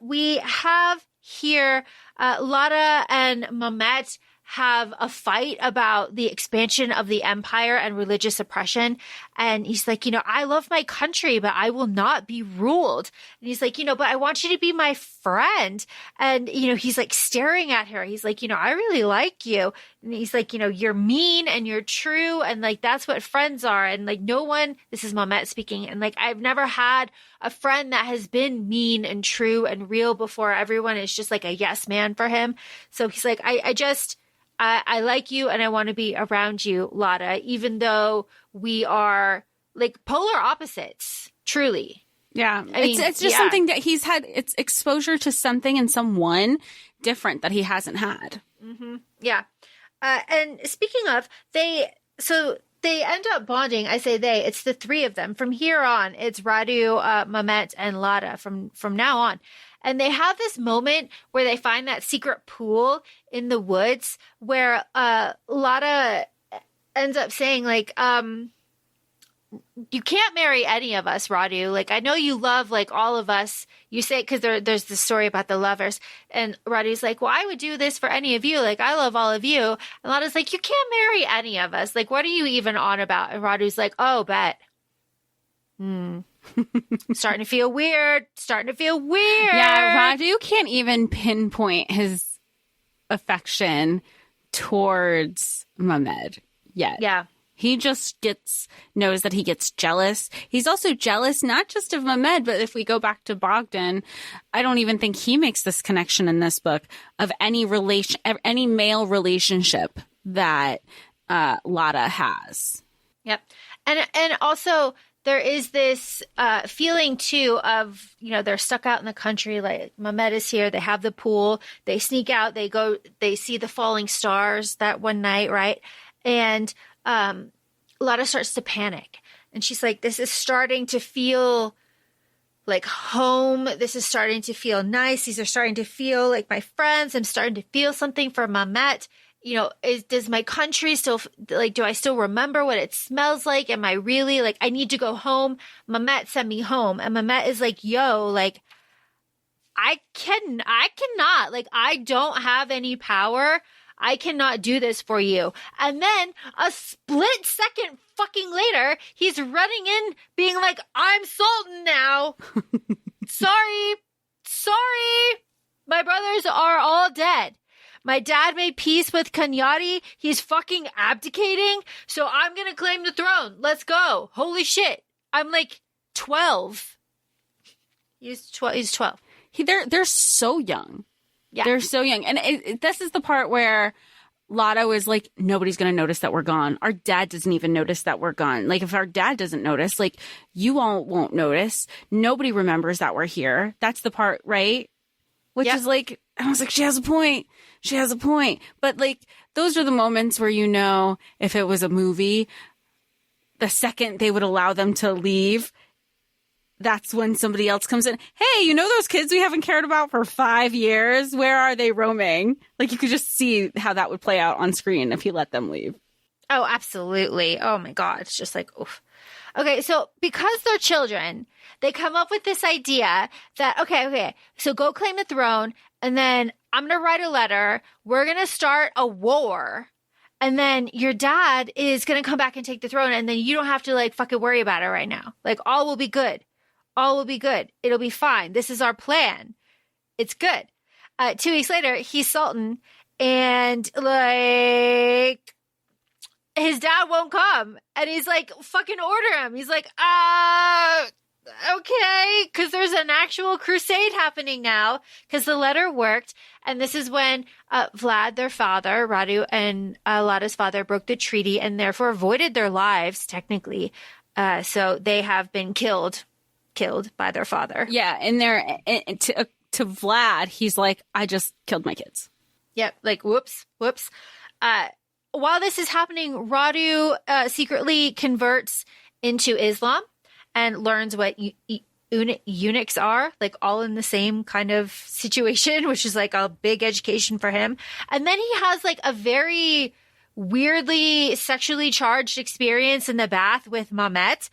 S3: We have here Lada and Mehmet have a fight about the expansion of the empire and religious oppression. And he's like, you know, I love my country, but I will not be ruled. And he's like, you know, but I want you to be my friend. And, you know, he's like staring at her. He's like, you know, I really like you. And he's like, you know, you're mean and you're true. And like, that's what friends are. And like, no one, this is Mehmet speaking. And like, I've never had a friend that has been mean and true and real before. Everyone is just like a yes man for him. So he's like, I like you and I want to be around you, Lada, even though we are like polar opposites, truly.
S2: Yeah. It's just something that he's had. It's exposure to something and someone different that he hasn't had.
S3: Mm-hmm. Yeah. And speaking of, they end up bonding. I say it's the three of them. From here on, it's Radu, Mehmet, and Lada from now on. And they have this moment where they find that secret pool in the woods where Lada ends up saying, like, you can't marry any of us, Radu. Like, I know you love, like, all of us. You say, because there's this story about the lovers. And Radu's like, well, I would do this for any of you. Like, I love all of you. And Lada's like, you can't marry any of us. Like, what are you even on about? And Radu's like, oh, bet. Starting to feel weird.
S2: Yeah, Radu can't even pinpoint his affection towards Mehmet yet.
S3: Yeah.
S2: He just knows that he gets jealous. He's also jealous, not just of Mehmet, but if we go back to Bogdan, I don't even think he makes this connection in this book of any male relationship that Lada has.
S3: Yep. And also there is this feeling too of, they're stuck out in the country. Like, Mehmet is here. They have the pool. They sneak out. They see the falling stars that one night, right? And Lada starts to panic, and she's like, this is starting to feel like home. This is starting to feel nice. These are starting to feel like my friends. I'm starting to feel something for Mehmet. Does my country still, like, do I still remember what it smells like? Am I really, like, I need to go home. Mehmet sent me home. And Mehmet is like, yo, like, I cannot, like, I don't have any power. I cannot do this for you. And then a split second fucking later, he's running in being like, I'm Sultan now. Sorry. My brothers are all dead. My dad made peace with Kanyati. He's fucking abdicating. So I'm going to claim the throne. Let's go. Holy shit. I'm like 12. He's 12.
S2: They're so young.
S3: Yeah.
S2: They're so young. And this is the part where Lada was like, nobody's going to notice that we're gone. Our dad doesn't even notice that we're gone. Like, if our dad doesn't notice, like, you all won't notice. Nobody remembers that we're here. That's the part, right? Which is like, I was like, she has a point. But, like, those are the moments where, if it was a movie, the second they would allow them to leave, that's when somebody else comes in. Hey, those kids we haven't cared about for 5 years? Where are they roaming? Like, you could just see how that would play out on screen if you let them leave.
S3: Oh, absolutely. Oh my God. It's just like, oof. Okay. So because they're children, they come up with this idea that, okay. So go claim the throne. And then I'm going to write a letter. We're going to start a war. And then your dad is going to come back and take the throne. And then you don't have to, like, fucking worry about it right now. Like, all will be good. It'll be fine. This is our plan. It's good. 2 weeks later, he's Sultan, and, like, his dad won't come. And he's like, fucking order him. He's like, okay. Because there's an actual crusade happening now, because the letter worked. And this is when Vlad, their father, Radu, and Lada's father broke the treaty and therefore avoided their lives, technically. So they have been killed by their father.
S2: Yeah, and to Vlad, he's like, I just killed my kids.
S3: Yep, like, whoops. While this is happening, Radu secretly converts into Islam and learns what eunuchs are, like, all in the same kind of situation, which is like a big education for him. And then he has, like, a very weirdly sexually charged experience in the bath with Mehmet.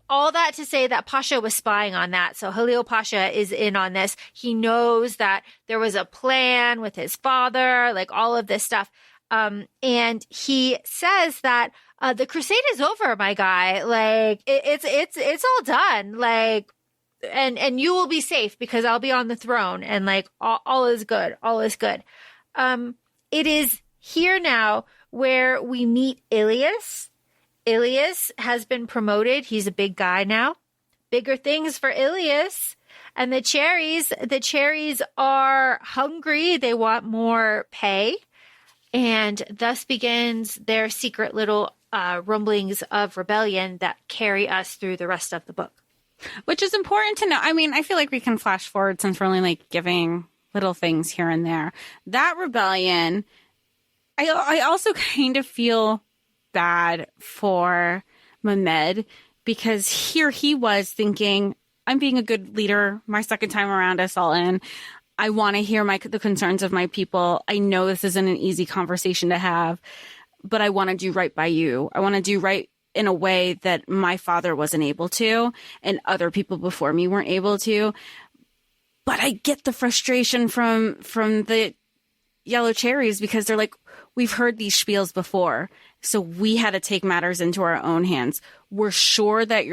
S3: All that to say that Pasha was spying on that. So Halil Pasha is in on this. He knows that there was a plan with his father, like, all of this stuff. And he says that the crusade is over, my guy. Like, it's all done. Like, and you will be safe because I'll be on the throne, and, like, all is good. All is good. It is here now where we meet Ilias. Ilias has been promoted. He's a big guy now. Bigger things for Ilias. And the cherries are hungry. They want more pay. And thus begins their secret little rumblings of rebellion that carry us through the rest of the book.
S2: Which is important to know. I mean, I feel like we can flash forward since we're only, like, giving little things here and there. That rebellion, I also kind of feel bad for Mehmet, because here he was thinking, I'm being a good leader. My second time around, I saw in. I want to hear the concerns of my people. I know this isn't an easy conversation to have, but I want to do right by you. I want to do right in a way that my father wasn't able to and other people before me weren't able to. But I get the frustration from the Yellow Cherries because they're like, we've heard these spiels before, so we had to take matters into our own hands. We're sure that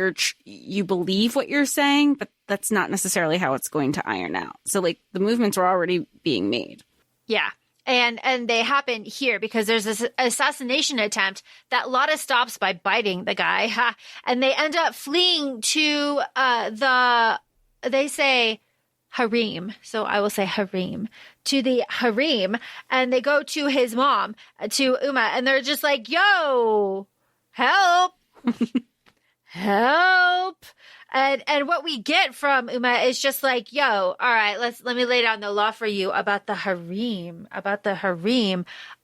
S2: you believe what you're saying, but that's not necessarily how it's going to iron out. So like the movements were already being made.
S3: Yeah. And they happen here because there's this assassination attempt that Lada stops by biting the guy. And they end up fleeing to they say harem. So I will say harem. To the harem. And they go to his mom, to Uma. And they're just like, yo, help. Help. And what we get from Uma is just like, yo, all right, let me lay down the law for you about the harem.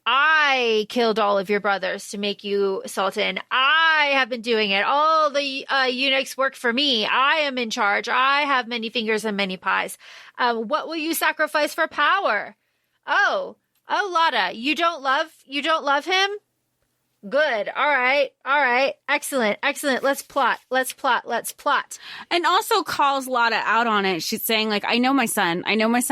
S3: I killed all of your brothers to make you sultan. I have been doing it. All the eunuchs work for me. I am in charge. I have many fingers and many pies. What will you sacrifice for power? Oh, Lada, you don't love him? Good. All right. Excellent. Let's plot.
S2: And also calls Lada out on it. She's saying, like, I know my son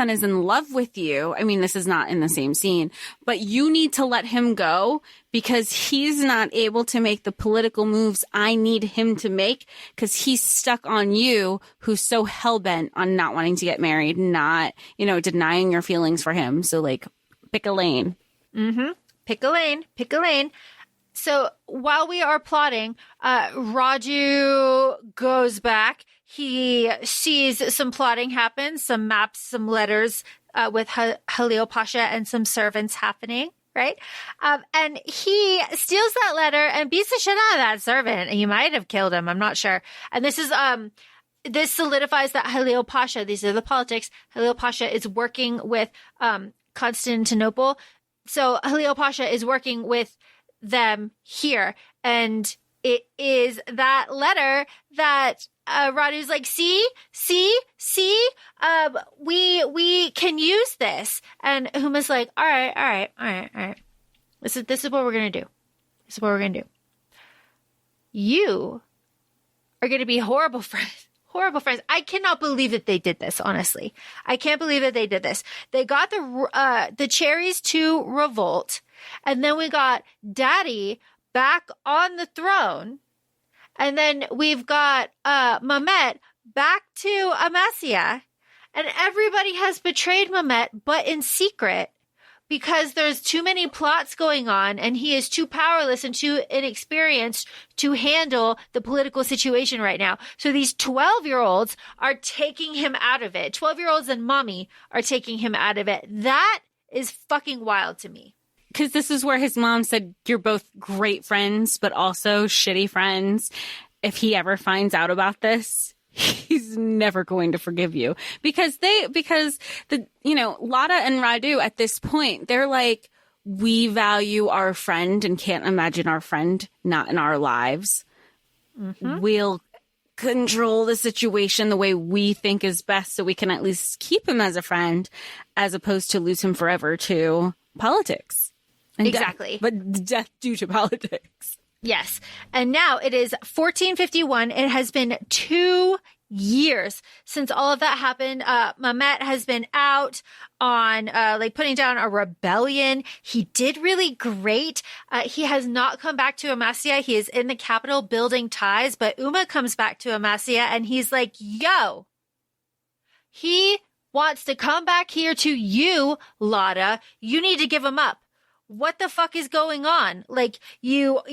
S2: is in love with you. I mean, this is not in the same scene, but you need to let him go because he's not able to make the political moves I need him to make because he's stuck on you, who's so hell-bent on not wanting to get married, not, denying your feelings for him. So, like, pick a lane.
S3: Mm-hmm. Pick a lane. So while we are plotting, Raju goes back. He sees some plotting happen, some maps, some letters with Halil Pasha and some servants happening, right? And he steals that letter and beats the shit out of that servant. He might have killed him. I'm not sure. And this solidifies that Halil Pasha, these are the politics, Halil Pasha is working with Constantinople. So Halil Pasha is working with them here, and it is that letter that Radu's like, see, we can use this, and Huma's like, all right. This is what we're gonna do. You are gonna be horrible friends. I cannot believe that they did this, honestly. I can't believe that they did this. They got the cherries to revolt, and then we got Daddy back on the throne, and then we've got Mehmet back to Amasya, and everybody has betrayed Mehmet, but in secret, because there's too many plots going on and he is too powerless and too inexperienced to handle the political situation right now. So these 12-year-olds are taking him out of it. 12-year-olds and mommy are taking him out of it. That is fucking wild to me.
S2: Because this is where his mom said, you're both great friends, but also shitty friends. If he ever finds out about this, he's never going to forgive you. Because Lada and Radu at this point, they're like, we value our friend and can't imagine our friend not in our lives. Mm-hmm. We'll control the situation the way we think is best so we can at least keep him as a friend as opposed to lose him forever to politics. And
S3: exactly.
S2: Death due to politics.
S3: Yes. And now it is 1451. It has been 2 years since all of that happened. Mehmet has been out on putting down a rebellion. He did really great. He has not come back to Amasya. He is in the capital building ties, but Uma comes back to Amasya and he's like, yo, he wants to come back here to you, Lada. You need to give him up. What the fuck is going on? Like, you're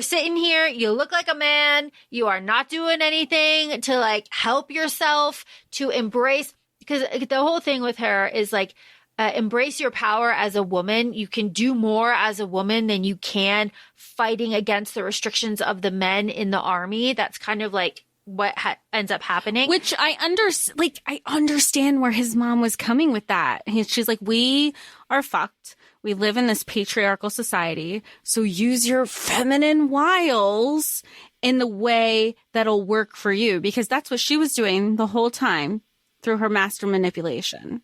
S3: sitting here, you look like a man, you are not doing anything to like help yourself, to embrace, because the whole thing with her is like, embrace your power as a woman. You can do more as a woman than you can fighting against the restrictions of the men in the army. That's kind of like what ends up happening.
S2: Which I understand where his mom was coming with that. She's like, we are fucked. We live in this patriarchal society, so use your feminine wiles in the way that'll work for you, because that's what she was doing the whole time through her master manipulation.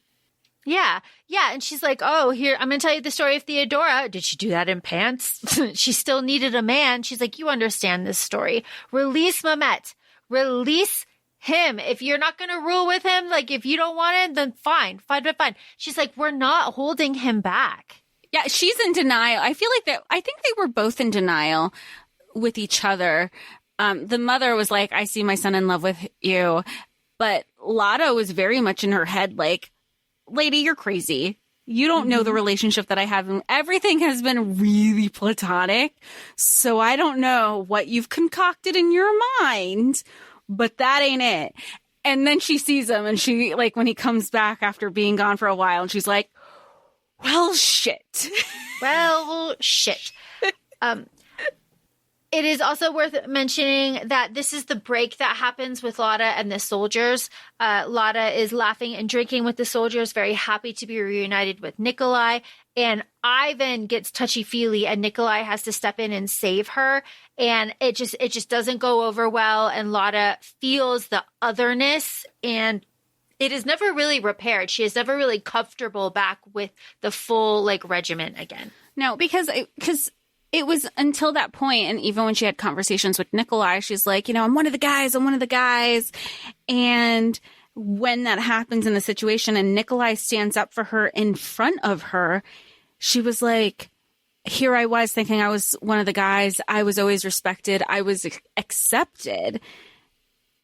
S3: Yeah. Yeah. And she's like, oh, here, I'm going to tell you the story of Theodora. Did she do that in pants? She still needed a man. She's like, you understand this story. Release Mehmet. Release him. If you're not going to rule with him, like if you don't want it, then fine. She's like, we're not holding him back.
S2: Yeah. She's in denial. I think they were both in denial with each other. The mother was like, I see my son in love with you. But Lada was very much in her head like, lady, you're crazy. You don't know the relationship that I have. Everything has been really platonic. So I don't know what you've concocted in your mind, but that ain't it. And then she sees him and she, like, when he comes back after being gone for a while, and she's like, well, shit.
S3: Well, shit. It is also worth mentioning that this is the break that happens with Lada and the soldiers. Lada is laughing and drinking with the soldiers, very happy to be reunited with Nikolai. And Ivan gets touchy-feely and Nikolai has to step in and save her. And it just doesn't go over well. And Lada feels the otherness, and it is never really repaired. She is never really comfortable back with the full regiment again.
S2: No, because it was until that point, and even when she had conversations with Nikolai, she's like, I'm one of the guys. And when that happens in the situation and Nikolai stands up for her in front of her, she was like, here I was thinking I was one of the guys. I was always respected. I was accepted.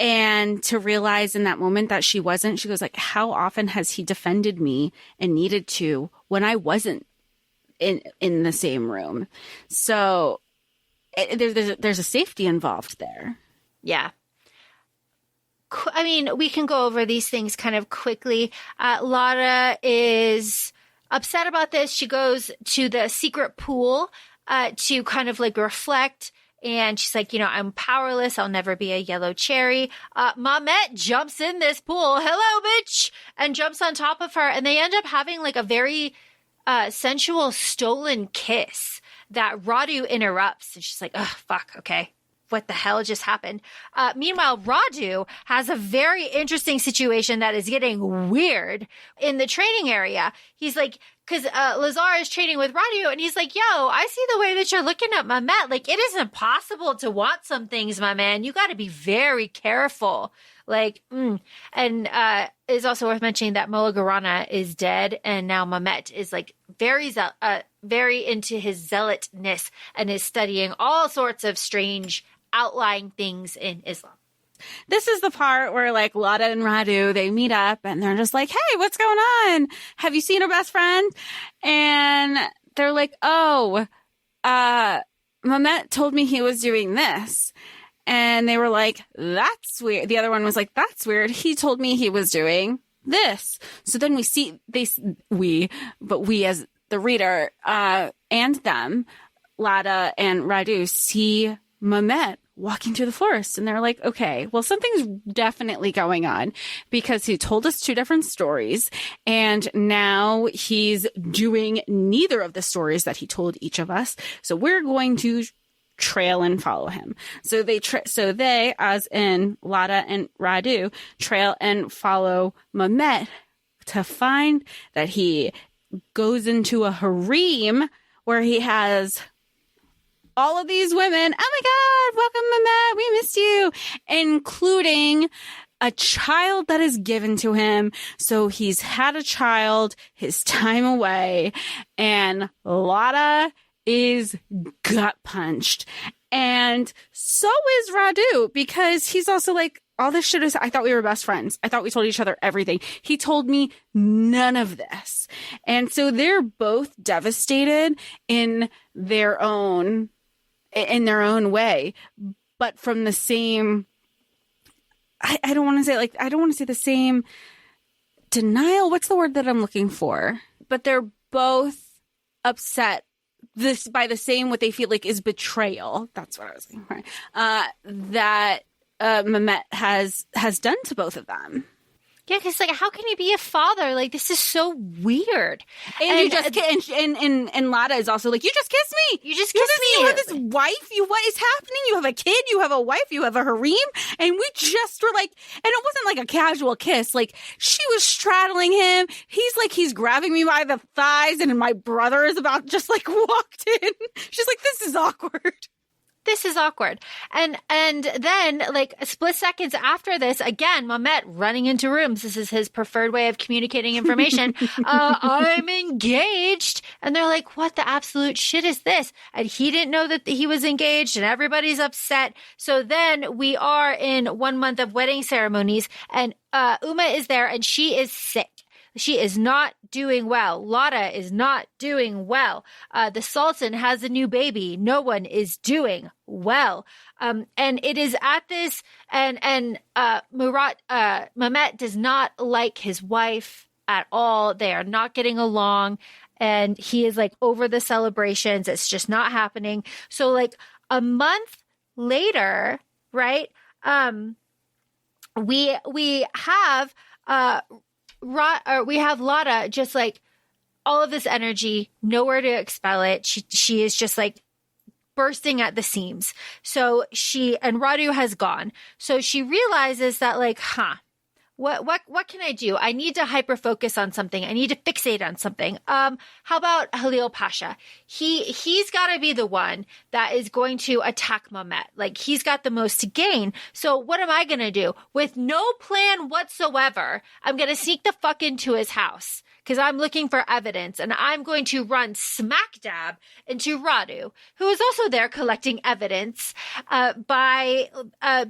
S2: And to realize in that moment that she wasn't, she goes like, how often has he defended me and needed to when I wasn't in the same room? So there's a safety involved there.
S3: Yeah. I mean, we can go over these things kind of quickly. Lada is upset about this. She goes to the secret pool to kind of reflect. And she's like, I'm powerless. I'll never be a yellow cherry. Mehmet jumps in this pool. Hello, bitch. And jumps on top of her. And they end up having a very sensual stolen kiss that Radu interrupts. And she's like, oh, fuck. Okay. What the hell just happened? Meanwhile, Radu has a very interesting situation that is getting weird in the training area. He's like, because Lazar is training with Radu, and he's like, yo, I see the way that you're looking at Mehmet. It isn't possible to want some things, my man. You got to be very careful. And it's also worth mentioning that Molagarana is dead, and now Mehmet is very into his zealotness and is studying all sorts of strange outlying things in Islam.
S2: This is the part where Lada and Radu, they meet up and they're just like, hey, what's going on? Have you seen her best friend? And they're like, oh, Mehmet told me he was doing this. And they were like, that's weird. The other one was like, that's weird. He told me he was doing this. So then we as the reader, and them, Lada and Radu, see Mehmet walking through the forest, and they're like, okay, well, something's definitely going on, because he told us two different stories, and now he's doing neither of the stories that he told each of us. So we're going to trail and follow him. So they, as in Lada and Radu, trail and follow Mehmet to find that he goes into a harem where he has all of these women. Oh my God, welcome, Mehmet. We missed you. Including a child that is given to him. So he's had a child his time away, and Lada is gut punched. And so is Radu, because he's also like, all this shit is, I thought we were best friends. I thought we told each other everything. He told me none of this. And so they're both devastated in their own way, but from the same, I don't want to say I don't want to say the same denial. What's the word that I'm looking for? But they're both upset by the same, what they feel like is betrayal. That's what I was looking for. That Mehmet has done to both of them.
S3: Yeah, because like, how can you be a father? Like, this is so weird.
S2: And you just and Lada is also like, you just kissed me.
S3: You just kissed me.
S2: You have this wife. What is happening? You have a kid. You have a wife. You have a harem. And we just were like, and it wasn't like a casual kiss. Like, she was straddling him. He's grabbing me by the thighs, and my brother is about just like walked in. She's like, this is awkward.
S3: This is awkward. And then, like, split seconds after this, again, Mehmet running into rooms. This is his preferred way of communicating information. I'm engaged. And they're like, what the absolute shit is this? And he didn't know that he was engaged, and everybody's upset. So then we are in 1 month of wedding ceremonies, and Uma is there, and she is sick. She is not doing well. Lada is not doing well. The Sultan has a new baby. No one is doing well. And it is at this, and Mehmet does not like his wife at all. They are not getting along, and he is like over the celebrations. It's just not happening. So like a month later, right? We have we have Lada just like all of this energy, nowhere to expel it. She is just like bursting at the seams. So and Radu has gone. So she realizes that like, what can I do? I need to hyper focus on something. I need to fixate on something. How about Halil Pasha? He's got to be the one that is going to attack Mehmet. Like, he's got the most to gain. So what am I going to do? With no plan whatsoever, I'm going to sneak the fuck into his house, because I'm looking for evidence, and I'm going to run smack dab into Radu, who is also there collecting evidence by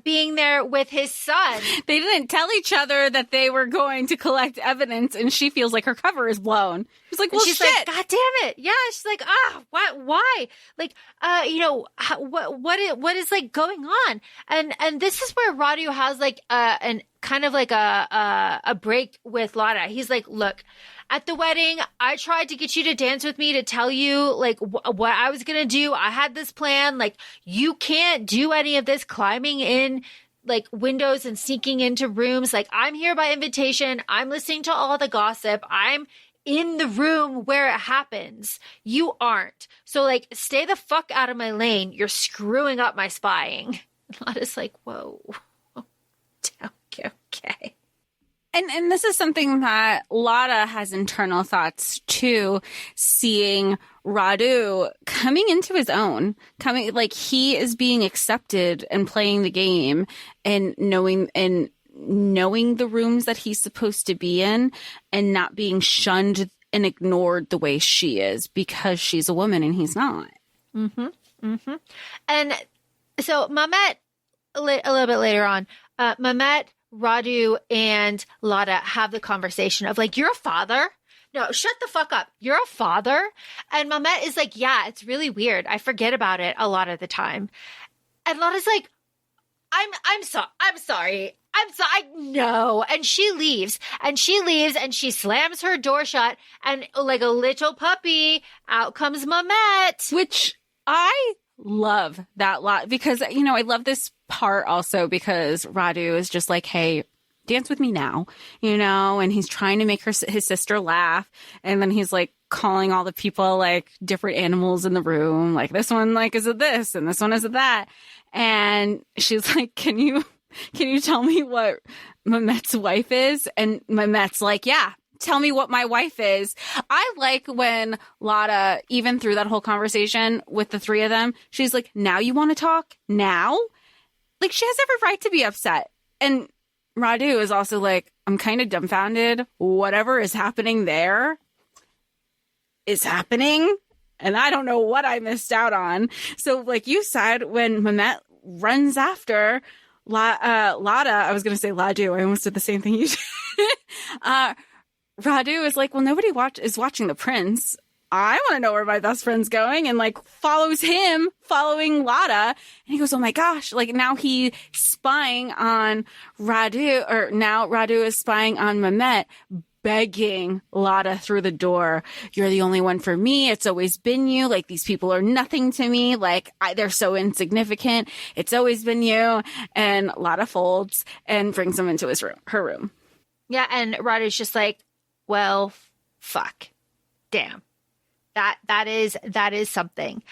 S3: being there with his son.
S2: They didn't tell each other that they were going to collect evidence, and she feels like her cover is blown. She's like, well,
S3: she's
S2: shit.
S3: like, God damn it. Yeah. She's like, why? Like, what is like going on? And this is where Radu has like an kind of like a break with Lada. He's like, look, at the wedding, I tried to get you to dance with me, to tell you like what I was going to do. I had this plan. Like, you can't do any of this climbing in like windows and sneaking into rooms. Like, I'm here by invitation. I'm listening to all the gossip. I'm in the room where it happens. You aren't. So like, stay the fuck out of my lane. You're screwing up my spying. And Lada's like, whoa. Okay.
S2: And this is something that Lada has internal thoughts too, seeing Radu coming into his own, like he is being accepted and playing the game and knowing the rooms that he's supposed to be in, and not being shunned and ignored the way she is because she's a woman and he's not.
S3: Mm-hmm. Mm-hmm. And so Mehmet, a little bit later on, Mehmet, Radu, and Lada have the conversation of like, you're a father? No, shut the fuck up. You're a father? And Mehmet is like, yeah, it's really weird. I forget about it a lot of the time. And Lada's like, I'm sorry. No. And she leaves and she slams her door shut, and like a little puppy, out comes Mehmet.
S2: Which I love that lot, because, I love this part also because Radu is just like, hey, dance with me now, and he's trying to make his sister laugh. And then he's like calling all the people like different animals in the room. Like, this one like is it this and this one is it that. And she's like, can you tell me what Mehmet's wife is? And Mehmet's like, yeah, tell me what my wife is. I like when Lada, even through that whole conversation with the three of them, she's like, now you want to talk? Now? Like, she has every right to be upset. And Radu is also like, I'm kind of dumbfounded. Whatever is happening there is happening, and I don't know what I missed out on. So like you said, when Mehmet runs after Lada, I was going to say Ladu. I almost did the same thing you did. Radu is like, well, nobody is watching the prince. I want to know where my best friend's going, and like follows him, following Lada. And he goes, oh my gosh, like now he's spying on Radu, or now Radu is spying on Mehmet, begging Lada through the door. You're the only one for me. It's always been you. Like, these people are nothing to me. Like, they're so insignificant. It's always been you. And Lada folds and brings him into her room.
S3: Yeah, and Radu's just like, well, fuck. Damn. That is something.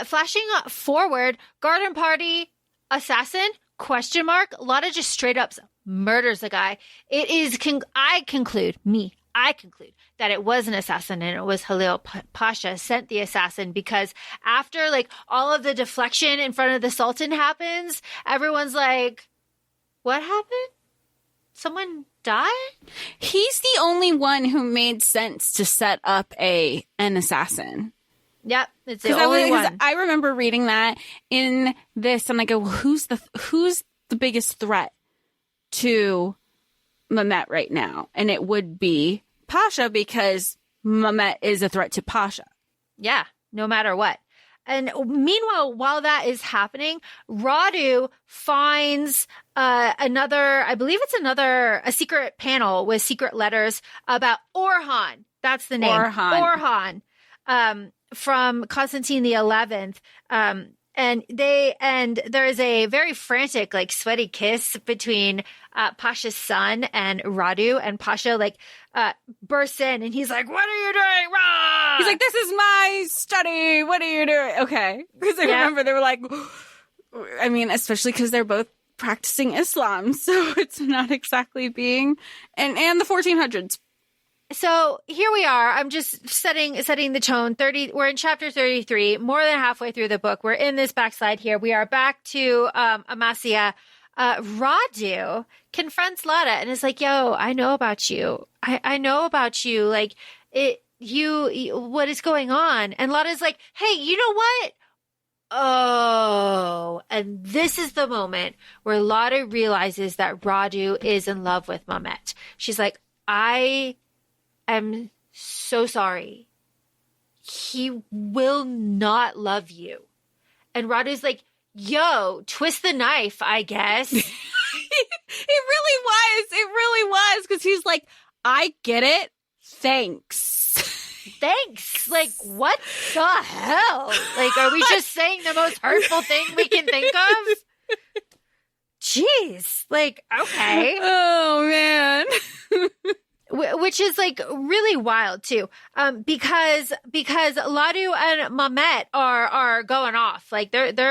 S3: Flashing forward, garden party assassin, question mark. Lada just straight up murders the guy. It is, I conclude that it was an assassin, and it was Halil Pasha sent the assassin, because after like all of the deflection in front of the Sultan happens, everyone's like, what happened? Someone died?
S2: He's the only one who made sense to set up an assassin.
S3: Yep, it's the only one.
S2: I remember reading that in this, and I go, well, who's the biggest threat to Mehmet right now? And it would be Pasha, because Mehmet is a threat to Pasha. Yeah, no matter what. And meanwhile, while that is happening, Radu finds a secret panel with secret letters about Orhan. That's the name. Orhan. From Constantine the 11th. And there is a very frantic, like, sweaty kiss between Pasha's son and Radu, and Pasha bursts in, and he's like, "What are you doing wrong?" He's like, "This is my study. What are you doing?" Okay, because I remember they were like, I mean, especially because they're both practicing Islam, so it's not exactly being and the 1400s.
S3: So here we are. I'm just setting the tone. We're in chapter 33, more than halfway through the book. We're in this backslide here. We are back to Amasya. Radu confronts Lada and is like, "Yo, I know about you. I know about you. Like, what is going on?" And Lada's like, "Hey, you know what? Oh," and this is the moment where Lada realizes that Radu is in love with Mehmet. She's like, "I am so sorry. He will not love you." And Radu's like, "Yo, twist the knife, I guess."
S2: It really was. Because he's like, "I get it. Thanks.
S3: Like, what the hell? Like, are we just saying the most hurtful thing we can think of? Jeez. Like, okay.
S2: Oh, man.
S3: Which is like really wild too, because Ladu and Mehmet are going off, like they're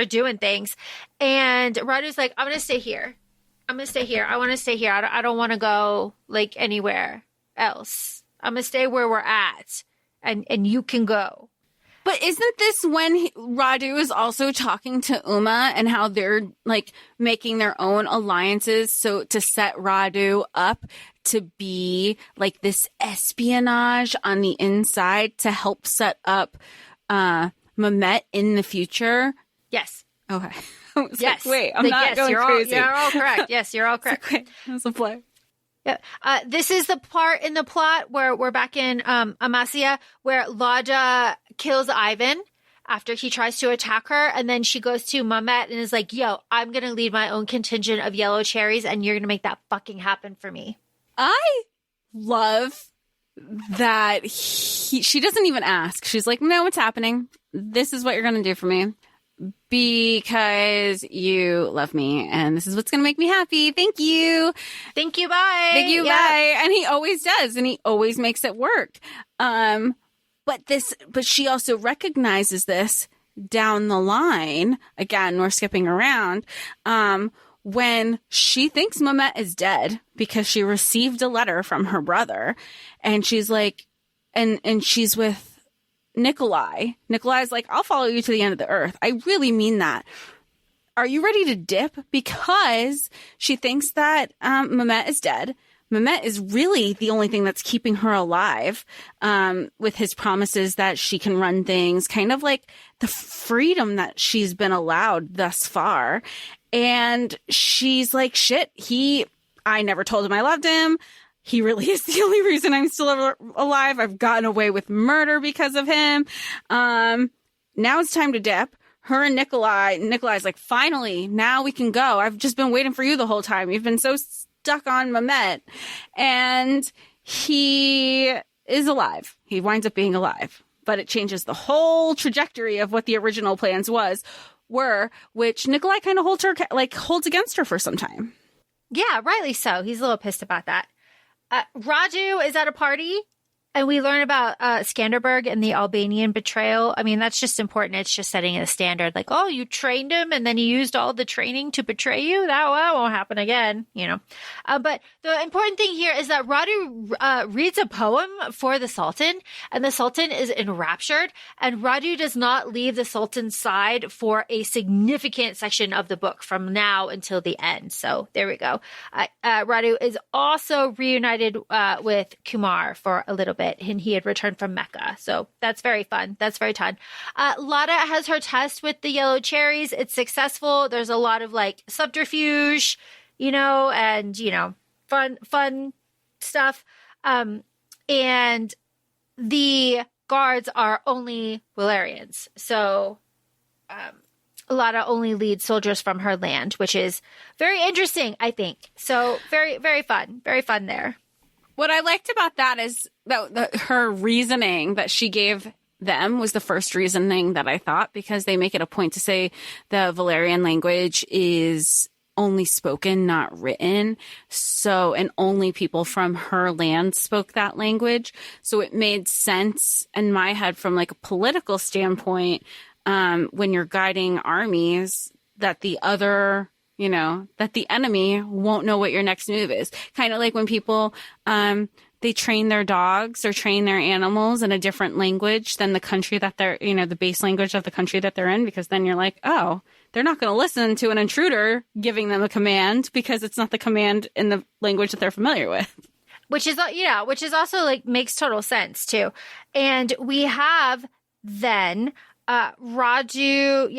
S3: doing things, and Radu's like, I'm gonna stay here. I want to stay here. I don't want to go like anywhere else. I'm gonna stay where we're at, and you can go.
S2: But isn't this when Radu is also talking to Uma and how they're like making their own alliances so to set Radu up to be like this espionage on the inside to help set up Mehmet in the future?
S3: Yes.
S2: Okay. I was
S3: yes.
S2: Like, wait, I'm not going crazy.
S3: You're all correct. Yes, you're all correct.
S2: Okay. That's a play.
S3: Yeah. This is the part in the plot where we're back in Amasya, where Lada kills Ivan after he tries to attack her. And then she goes to Mehmet and is like, "Yo, I'm going to lead my own contingent of yellow cherries, and you're going to make that fucking happen for me."
S2: I love that she doesn't even ask. She's like, "No, what's happening? This is what you're going to do for me. Because you love me, and this is what's going to make me happy. Thank you.
S3: Thank you, bye.
S2: Thank you, bye." And he always does, and he always makes it work. But she also recognizes this down the line. Again, we're skipping around. When she thinks Mehmet is dead because she received a letter from her brother, and she's like, and she's with Nikolai. Nikolai's like, "I'll follow you to the end of the earth. I really mean that. Are you ready to dip?" Because she thinks that Mehmet is dead. Mehmet is really the only thing that's keeping her alive, with his promises that she can run things, kind of like the freedom that she's been allowed thus far. And she's like, shit, I never told him I loved him. He really is the only reason I'm still alive. I've gotten away with murder because of him. Now it's time to dip. Her and Nikolai's like, "Finally, now we can go. I've just been waiting for you the whole time. You've been so stuck on Mehmet." And he is alive. He winds up being alive. But it changes the whole trajectory of what the original plans were, which Nikolai kind of holds against her for some time.
S3: Yeah, rightly so. He's a little pissed about that. Radu is at a party, and we learn about Skanderberg and the Albanian betrayal. I mean, that's just important. It's just setting a standard. Like, oh, you trained him, and then he used all the training to betray you? That won't happen again, you know. But the important thing here is that Radu reads a poem for the Sultan, and the Sultan is enraptured, and Radu does not leave the Sultan's side for a significant section of the book from now until the end. So there we go. Radu is also reunited with Kumar for a little bit, and he had returned from Mecca. So that's very fun. That's very fun. Lada has her test with the yellow cherries. It's successful. There's a lot of like subterfuge, you know, and, you know, fun stuff. And the guards are only Valerians. So Lada only leads soldiers from her land, which is very interesting, I think. So very, very fun. Very fun there.
S2: What I liked about that is that her reasoning that she gave them was the first reasoning that I thought, because they make it a point to say the Valerian language is only spoken, not written. So, and only people from her land spoke that language. So it made sense in my head from like a political standpoint, when you're guiding armies, that the other, you know, that the enemy won't know what your next move is. Kind of like when people, they train their dogs or train their animals in a different language than the country that they're, you know, the base language of the country that they're in, because then you're like, oh, they're not going to listen to an intruder giving them a command because it's not the command in the language that they're familiar with.
S3: Which is also like makes total sense too. And we have then Radu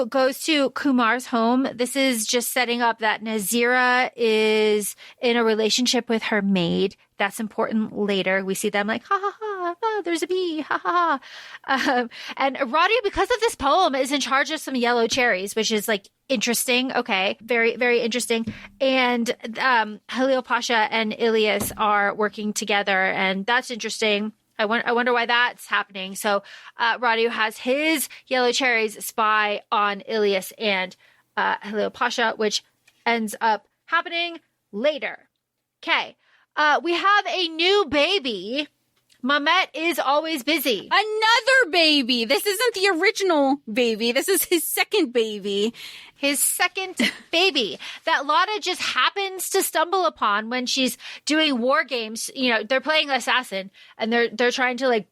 S3: goes to Kumar's home. This is just setting up that Nazira is in a relationship with her maid. That's important later. We see them like, ha ha ha, oh, there's a bee, ha ha ha. And Radu, because of this poem, is in charge of some yellow cherries, which is like interesting. Okay. Very, very interesting. And Halil Pasha and Ilyas are working together, and that's interesting. I wonder why that's happening. So Radu has his yellow cherries spy on Ilyas and Halil Pasha, which ends up happening later. Okay. We have a new baby. Mehmet is always busy.
S2: Another baby. This isn't the original baby. This is his second baby.
S3: His second baby that Lada just happens to stumble upon when she's doing war games. You know, they're playing assassin, and they're trying to like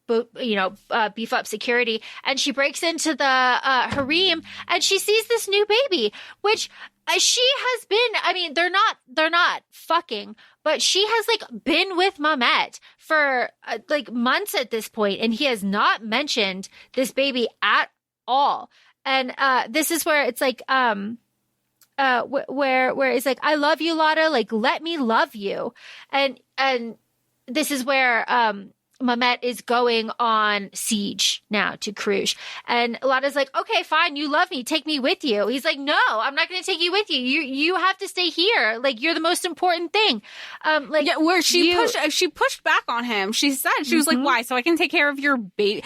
S3: beef up security. And she breaks into the harem, and she sees this new baby, which she has been. I mean, they're not fucking, but she has like been with Mehmet for like months at this point, and he has not mentioned this baby at all. And this is where it's like where it's like, I love you, Lada, like let me love you. And this is where Mehmet is going on siege now to Kruj. And Lada's like, okay, fine, you love me, take me with you. He's like, no, I'm not going to take you with you. You have to stay here. Like, you're the most important thing. Like,
S2: yeah, where she pushed back on him. She said, she was like, why? So I can take care of your baby.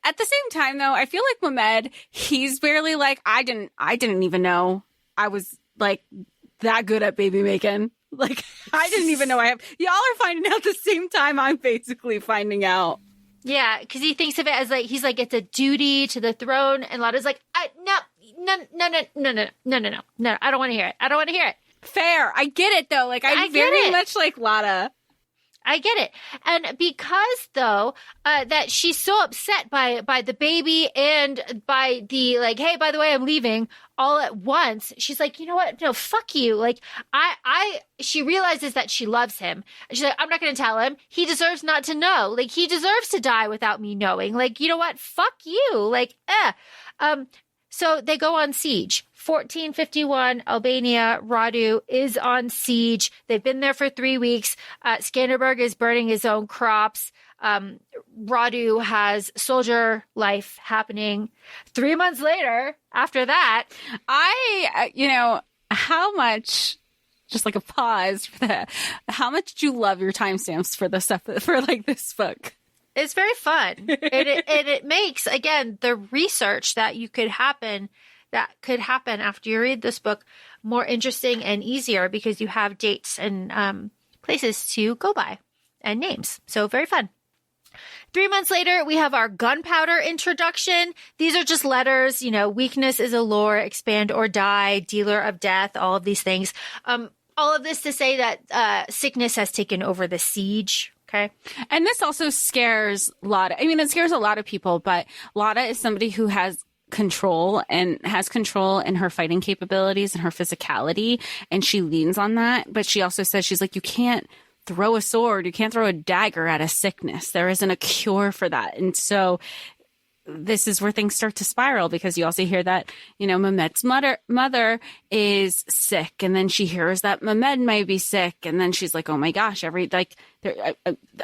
S2: At the same time, though, I feel like Mehmet, he's barely like, I didn't even know I was like that good at baby making. Like, I didn't even know y'all are finding out the same time I'm basically finding out.
S3: Yeah, because he thinks of it as like, he's like, it's a duty to the throne. And Lada's like, no, I don't want to hear it. I don't want to hear it.
S2: Fair. I get it, though. Like, I'm very much like Lada.
S3: I get it. And because, though, that she's so upset by the baby and by the, like, hey, by the way, I'm leaving all at once, she's like, you know what? No, fuck you. Like, she realizes that she loves him. She's like, I'm not going to tell him. He deserves not to know. Like, he deserves to die without me knowing. Like, you know what? Fuck you. Like, So they go on siege. 1451, Albania, Radu is on siege. They've been there for 3 weeks. Skanderberg is burning his own crops. Radu has soldier life happening. 3 months later, after that,
S2: how much, just like a pause for that, how much did you love your timestamps for this stuff, for like this book?
S3: It's very fun. It makes, again, the research that you could happen that could happen after you read this book more interesting and easier because you have dates and places to go by and names. So very fun. 3 months later, we have our gunpowder introduction. These are just letters, weakness is a lure, expand or die, dealer of death, all of these things. All of this to say that sickness has taken over the siege. Okay.
S2: And this also scares Lada. I mean, it scares a lot of people, but Lada is somebody who has control and has control in her fighting capabilities and her physicality. And she leans on that. But she also says, she's like, you can't throw a sword. You can't throw a dagger at a sickness. There isn't a cure for that. And so this is where things start to spiral because you also hear that, Mehmet's mother is sick. And then she hears that Mehmet might be sick. And then she's like, oh my gosh, I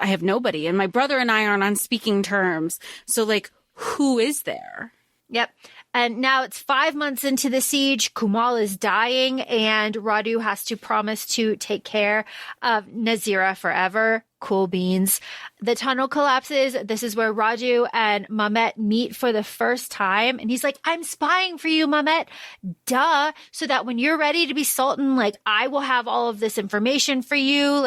S2: have nobody. And my brother and I aren't on speaking terms. So who is there?
S3: Yep. And now it's 5 months into the siege. Kumal is dying and Radu has to promise to take care of Nazira forever. Cool beans. The tunnel collapses. This is where Radu and Mehmet meet for the first time. And he's like, I'm spying for you, Mehmet. Duh. So that when you're ready to be Sultan, I will have all of this information for you.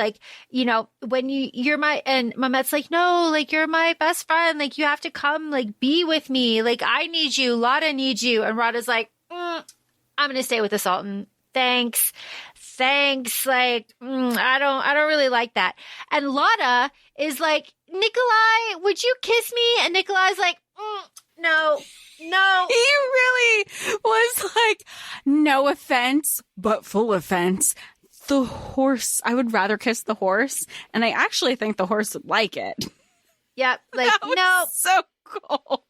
S3: When you're my, and Mehmet's like, no, you're my best friend. You have to come, be with me. I need you. Lada needs you. And Rada's like, I'm going to stay with the Sultan. Thanks. I don't really like that. And Lada is like, Nikolai, would you kiss me? And Nikolai's like, no.
S2: He really was like, no offense, but full offense. The horse, I would rather kiss the horse. And I actually think the horse would like it.
S3: Yep.
S2: No. So cool.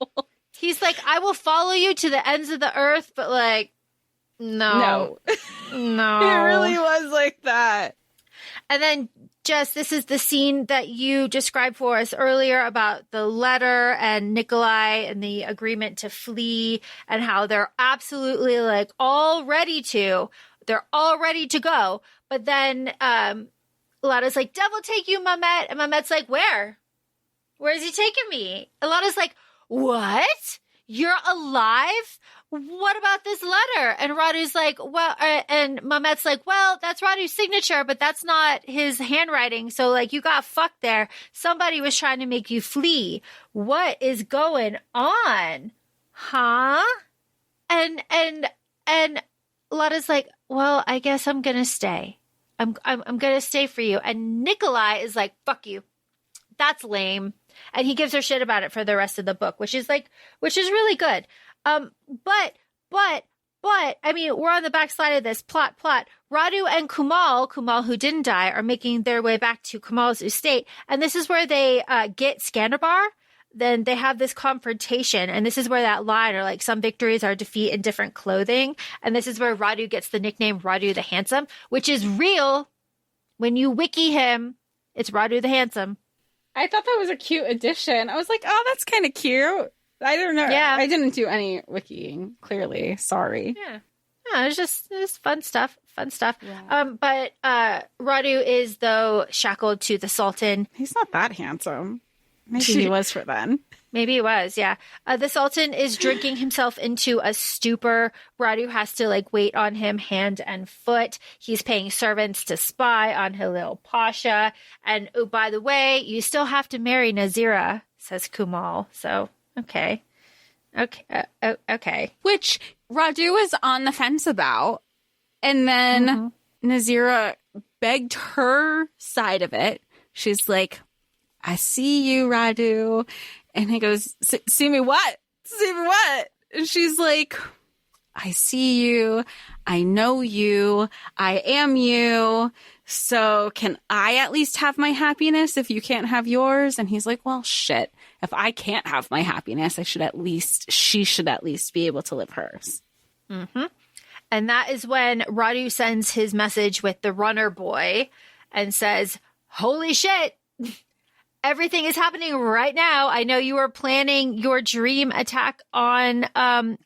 S3: He's like, I will follow you to the ends of the earth, but no.
S2: It really was like that.
S3: And then, Jess, this is the scene that you described for us earlier about the letter and Nikolai and the agreement to flee and how they're absolutely all ready to. They're all ready to go. But then Lada's like, devil take you, Mehmet. And Mehmet's like, where? Where is he taking me? And Lada's like, what? You're alive? What about this letter? And Radu's like, well, and Mehmet's like, well, that's Radu's signature, but that's not his handwriting. So you got fucked there. Somebody was trying to make you flee. What is going on? Huh? And Lada's like, well, I guess I'm going to stay. I'm going to stay for you. And Nikolai is like, fuck you. That's lame. And he gives her shit about it for the rest of the book, which is really good. But I mean, we're on the backside of this plot. Radu and Kumal who didn't die, are making their way back to Kumal's estate. And this is where they get Skandabar. Then they have this confrontation. And this is where that line, or some victories are defeat in different clothing. And this is where Radu gets the nickname Radu the Handsome, which is real. When you wiki him, it's Radu the Handsome.
S2: I thought that was a cute addition. I was like, oh, that's kind of cute. I don't know.
S3: Yeah.
S2: I didn't do any wikiing, clearly. Sorry.
S3: Yeah. No, it's just fun stuff.
S2: Yeah.
S3: But Radu is, though, shackled to the Sultan.
S2: He's not that handsome. Maybe he was for then.
S3: Maybe he was, yeah. The Sultan is drinking himself into a stupor. Radu has to wait on him hand and foot. He's paying servants to spy on Halil Pasha. And oh, by the way, you still have to marry Nazira, says Kumal. So, okay.
S2: Which Radu is on the fence about. And then Nazira begged her side of it. She's like, I see you, Radu. And he goes, see me what? See me what? And she's like, I see you. I know you. I am you. So can I at least have my happiness if you can't have yours? And he's like, well, shit. If I can't have my happiness, she should at least be able to live hers.
S3: Mm-hmm. And that is when Radu sends his message with the runner boy and says, holy shit. Everything is happening right now. I know you were planning your dream attack on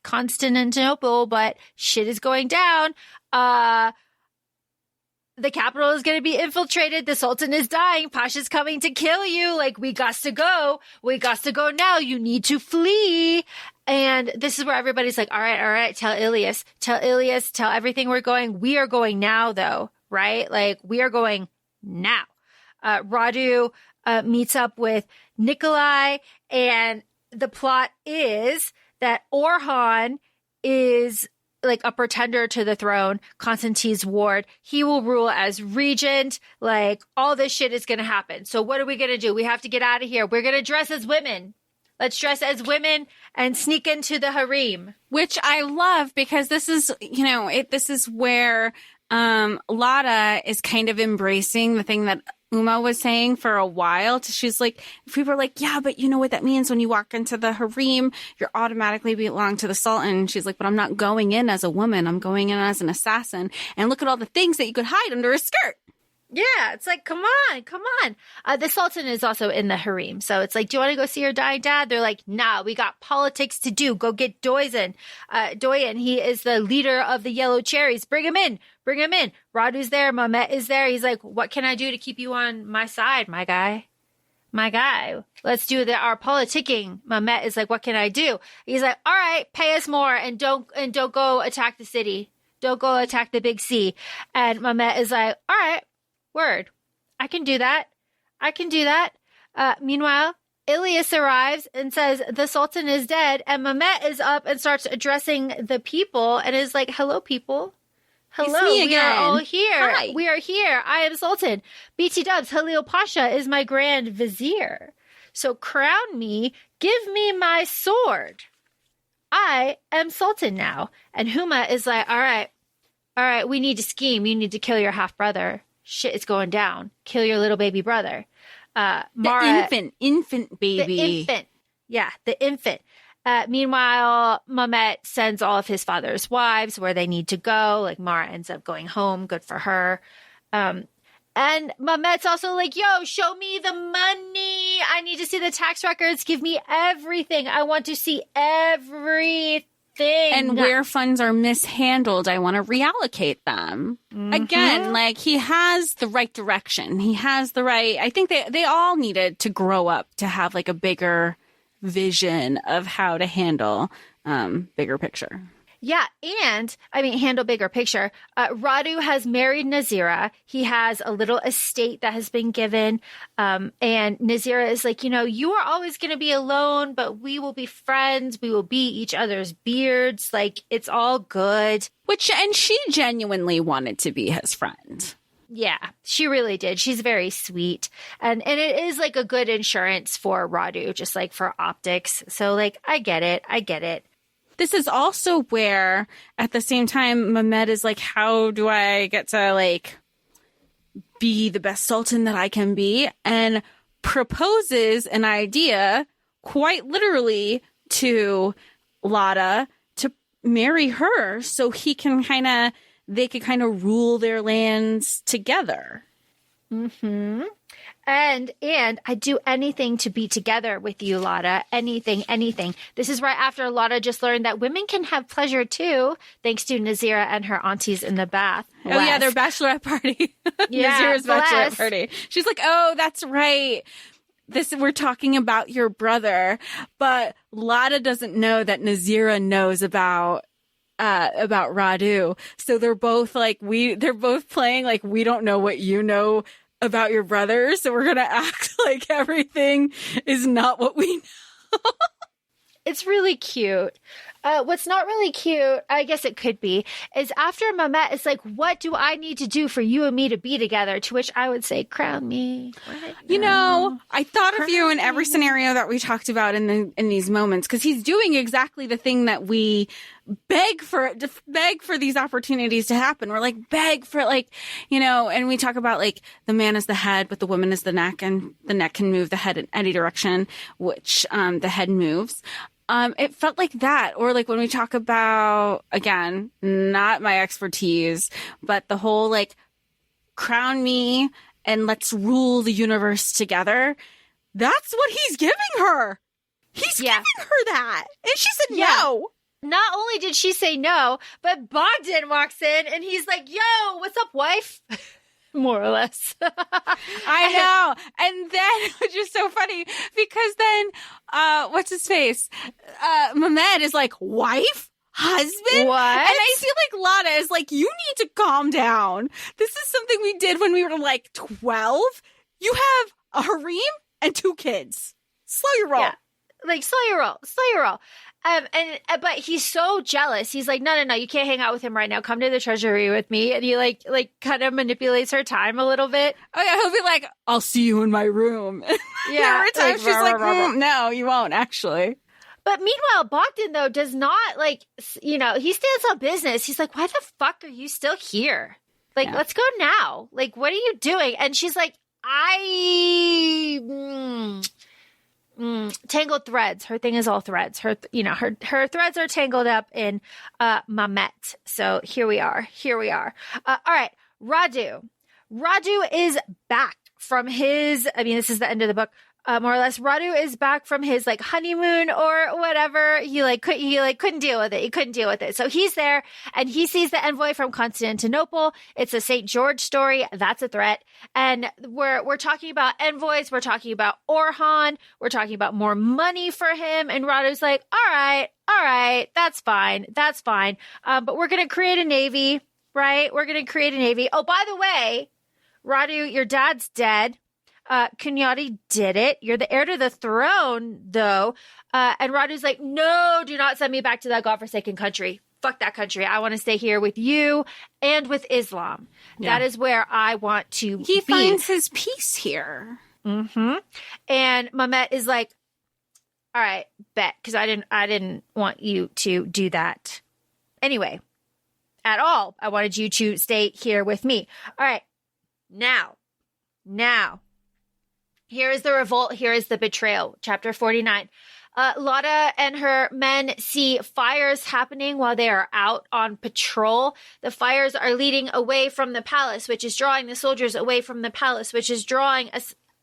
S3: Constantinople, but shit is going down. the capital is going to be infiltrated. The Sultan is dying. Pasha's coming to kill you. Like, we got to go. We got to go now. You need to flee. And this is where everybody's like, all right. Tell Ilyas, tell everything we're going. We are going now, though, right? Like, we are going now. Radu meets up with Nikolai, and the plot is that Orhan is like a pretender to the throne, Constantine's ward. He will rule as regent. Like, all this shit is going to happen. So what are we going to do? We have to get out of here. We're going to dress as women. Let's dress as women and sneak into the harem.
S2: Which I love, because this is, this is where Lada is kind of embracing the thing that Uma was saying for a while. She's like, people are like, yeah, but you know what that means when you walk into the harem, you're automatically belong to the Sultan. She's like, but I'm not going in as a woman. I'm going in as an assassin. And look at all the things that you could hide under a skirt.
S3: Yeah, it's like, come on. The Sultan is also in the harem. So it's like, do you want to go see your dying dad? They're like, nah, we got politics to do. Go get Doyen. He is the leader of the Yellow Cherries. Bring him in. Radu's there. Mehmet is there. He's like, what can I do to keep you on my side, my guy? Let's do our politicking. Mehmet is like, what can I do? He's like, all right, pay us more and don't go attack the city. Don't go attack the big C. And Mehmet is like, all right. Word. I can do that. Meanwhile, Ilyas arrives and says the Sultan is dead, and Mehmet is up and starts addressing the people and is like, hello, people. Hello,
S2: it's me again.
S3: We are all here.
S2: Hi.
S3: We are here. I am Sultan. BT Dubs, Halil Pasha is my Grand Vizier. So crown me, give me my sword. I am Sultan now. And Huma is like, all right, we need to scheme. You need to kill your half-brother. Shit is going down. Kill your little baby brother. Mara,
S2: the infant baby.
S3: The infant. Yeah, the infant. Meanwhile, Mehmet sends all of his father's wives where they need to go. Like, Mara ends up going home. Good for her. And Mehmet's also like, yo, show me the money. I need to see the tax records. Give me everything. I want to see everything.
S2: And where funds are mishandled, I want to reallocate them. Mm-hmm. Again, like, he has the right direction. He has the right. I think they all needed to grow up to have like a bigger vision of how to handle bigger picture.
S3: Yeah. And handle bigger picture. Radu has married Nazira. He has a little estate that has been given. And Nazira is like, you are always going to be alone, but we will be friends. We will be each other's beards. Like, it's all good.
S2: And she genuinely wanted to be his friend.
S3: Yeah, she really did. She's very sweet. And it is like a good insurance for Radu, just like for optics. So like, I get it.
S2: This is also where, at the same time, Mehmet is like, how do I get to, like, be the best Sultan that I can be? And proposes an idea, quite literally, to Lada to marry her so they can kind of rule their lands together.
S3: Mm-hmm. And I'd do anything to be together with you, Lada. Anything. This is right after Lada just learned that women can have pleasure too, thanks to Nazira and her aunties in the bath.
S2: Oh, yeah, their bachelorette party.
S3: Yeah,
S2: Nazira's bachelorette party. She's like, oh, that's right. We're talking about your brother. But Lada doesn't know that Nazira knows about Radu. So they're both like, they're both playing like, we don't know what you know about your brother, so we're gonna act like everything is not what we know.
S3: It's really cute. What's not really cute, I guess it could be, is after Mehmet is like, what do I need to do for you and me to be together? To which I would say, crown me.
S2: I thought of you in every scenario that we talked about in these moments, because he's doing exactly the thing that we beg for these opportunities to happen. We're like, beg for, like, and we talk about like the man is the head, but the woman is the neck, and the neck can move the head in any direction, which the head moves. It felt like that. Or like when we talk about, again, not my expertise, but the whole like, crown me and let's rule the universe together. That's what he's giving her. He's giving her that. And she said no.
S3: Not only did she say no, but Bogdan walks in and he's like, yo, what's up, wife? more or less.
S2: I know. And then, which is so funny, because then, what's his face? Mehmet is like, wife? Husband?
S3: What?
S2: And I feel like Lada is like, you need to calm down. This is something we did when we were like 12. You have a harem and 2 kids. Slow your roll.
S3: Yeah. Like, slow your roll. But he's so jealous. He's like, no, you can't hang out with him right now. Come to the treasury with me. And he like kind of manipulates her time a little bit.
S2: Oh yeah, he'll be like, I'll see you in my room.
S3: Yeah.
S2: Every time she's like, no, you won't actually.
S3: But meanwhile, Bogdan, though, does not, like, he stands on business. He's like, why the fuck are you still here? Like, let's go now. Like, what are you doing? And she's like, tangled threads. Her thing is all threads. Her threads are tangled up in Mehmet. So here we are. All right. Radu is back from his, this is the end of the book. More or less, Radu is back from his like honeymoon or whatever. He couldn't deal with it. He couldn't deal with it. So he's there and he sees the envoy from Constantinople. It's a St. George story. That's a threat. And we're talking about envoys. We're talking about Orhan. We're talking about more money for him. And Radu's like, all right, that's fine. But we're going to create a navy, right? We're going to create a navy. Oh, by the way, Radu, your dad's dead. Kunyati did it. You're the heir to the throne, though. And Radu's like, no, do not send me back to that godforsaken country. Fuck that country. I want to stay here with you and with Islam. Yeah. That is where I want to be.
S2: He finds his peace here.
S3: Mm-hmm. And Mehmet is like, all right, bet, because I didn't want you to do that anyway at all. I wanted you to stay here with me. All right. Now. Here is the revolt. Here is the betrayal. Chapter 49. Lada and her men see fires happening while they are out on patrol. The fires are leading away from the palace, which is drawing the soldiers away from the palace, which is drawing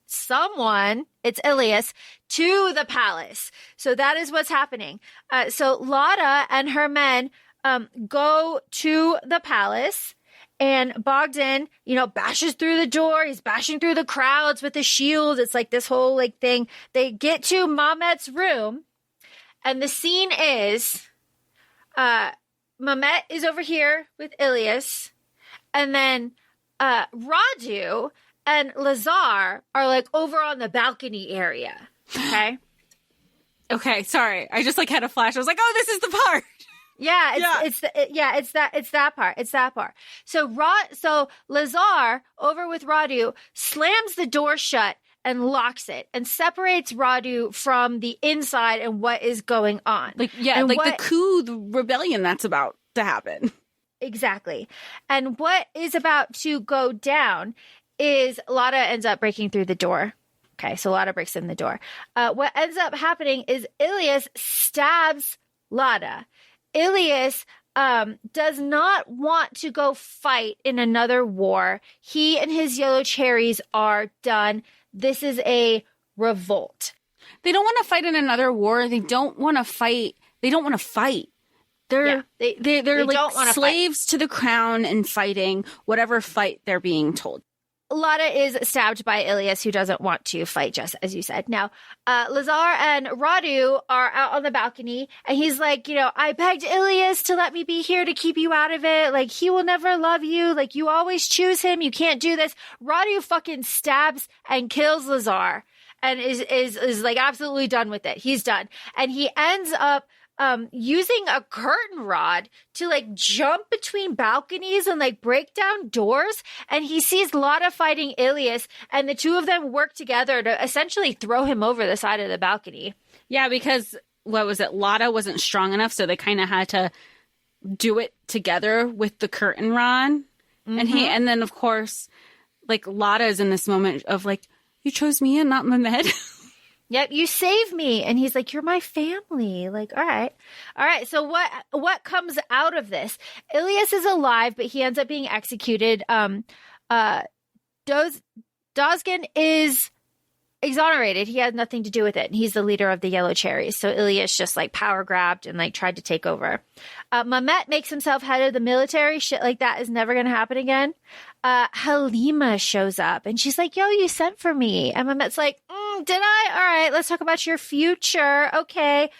S3: someone, it's Ilias, to the palace. So that is what's happening. So Lada and her men go to the palace. And Bogdan, bashes through the door. He's bashing through the crowds with a shield. It's like this whole thing. They get to Mehmet's room, and the scene is Mehmet is over here with Ilias, and then Radu and Lazar are like over on the balcony area. Okay.
S2: Okay. Sorry, I just had a flash. I was like, oh, this is the part.
S3: It's that part. So Lazar over with Radu slams the door shut and locks it and separates Radu from the inside and what is going on.
S2: The coup, the rebellion that's about to happen.
S3: Exactly. And what is about to go down is Lada ends up breaking through the door. Okay, so Lada breaks in the door. What ends up happening is Ilias stabs Lada. Ilias does not want to go fight in another war. He and his yellow cherries are done. This is a revolt.
S2: They don't want to fight in another war. They don't want to fight. They're like slaves to the crown and fighting whatever fight they're being told.
S3: Lada is stabbed by Ilias, who doesn't want to fight, just as you said. Now, Lazar and Radu are out on the balcony, and he's like, I begged Ilias to let me be here to keep you out of it. Like, he will never love you. Like, you always choose him. You can't do this. Radu fucking stabs and kills Lazar and is like absolutely done with it. He's done. And he ends up using a curtain rod to jump between balconies and break down doors. And he sees Lada fighting Ilias, and the two of them work together to essentially throw him over the side of the balcony.
S2: Yeah, because Lada wasn't strong enough, so they kind of had to do it together with the curtain rod. Mm-hmm. And then of course, Lada is in this moment of you chose me and not Mehmet.
S3: Yep, you saved me. And he's like, you're my family. All right. So what comes out of this? Ilias is alive, but he ends up being executed. Dozgan is exonerated. He had nothing to do with it. And he's the leader of the Yellow Cherries. So Ilyas just like power grabbed and like tried to take over. Mehmet makes himself head of the military. Shit like that is never going to happen again. Halima shows up and she's like, yo, you sent for me. And Mehmet's like, did I? All right, let's talk about your future. Okay.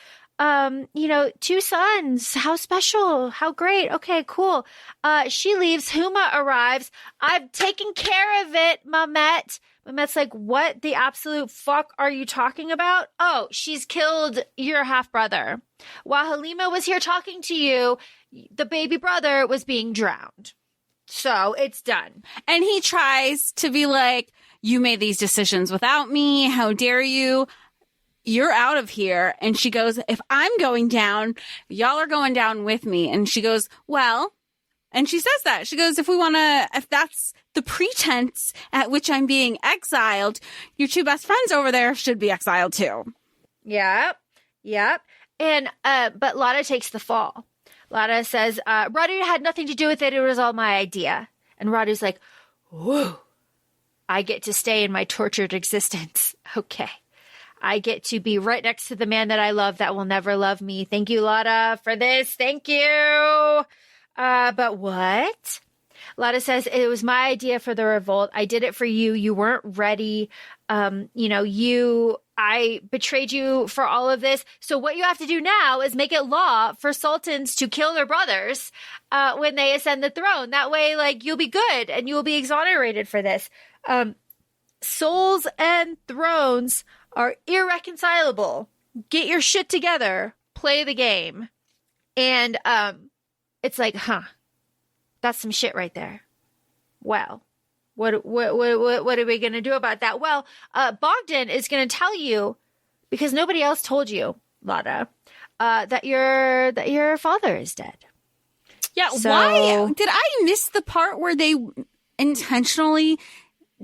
S3: 2 sons. How special. How great. Okay, cool. She leaves. Huma arrives. I've taken care of it, Mehmet. Mehmet's like, what the absolute fuck are you talking about? Oh, she's killed your half-brother. While Halima was here talking to you, the baby brother was being drowned. So it's done.
S2: And he tries to be like, you made these decisions without me. How dare you? You're out of here. And she goes, if I'm going down, y'all are going down with me. And she goes, well, and she says that. She goes, if that's the pretense at which I'm being exiled, your 2 best friends over there should be exiled too.
S3: Yep. And, but Lada takes the fall. Lada says, Radu had nothing to do with it. It was all my idea. And Radu's like, whoa, I get to stay in my tortured existence. Okay. I get to be right next to the man that I love that will never love me. Thank you, Lada, for this. Thank you. But what? Lada says, it was my idea for the revolt. I did it for you. You weren't ready. I betrayed you for all of this. So what you have to do now is make it law for sultans to kill their brothers when they ascend the throne. That way, like, you'll be good and you will be exonerated for this. Souls and thrones are irreconcilable. Get your shit together. Play the game. And it's like, that's some shit right there. Well, what are we going to do about that? Well, Bogdan is going to tell you, because nobody else told you, Lada, that your father is dead.
S2: Yeah, so, why? Did I miss the part where they intentionally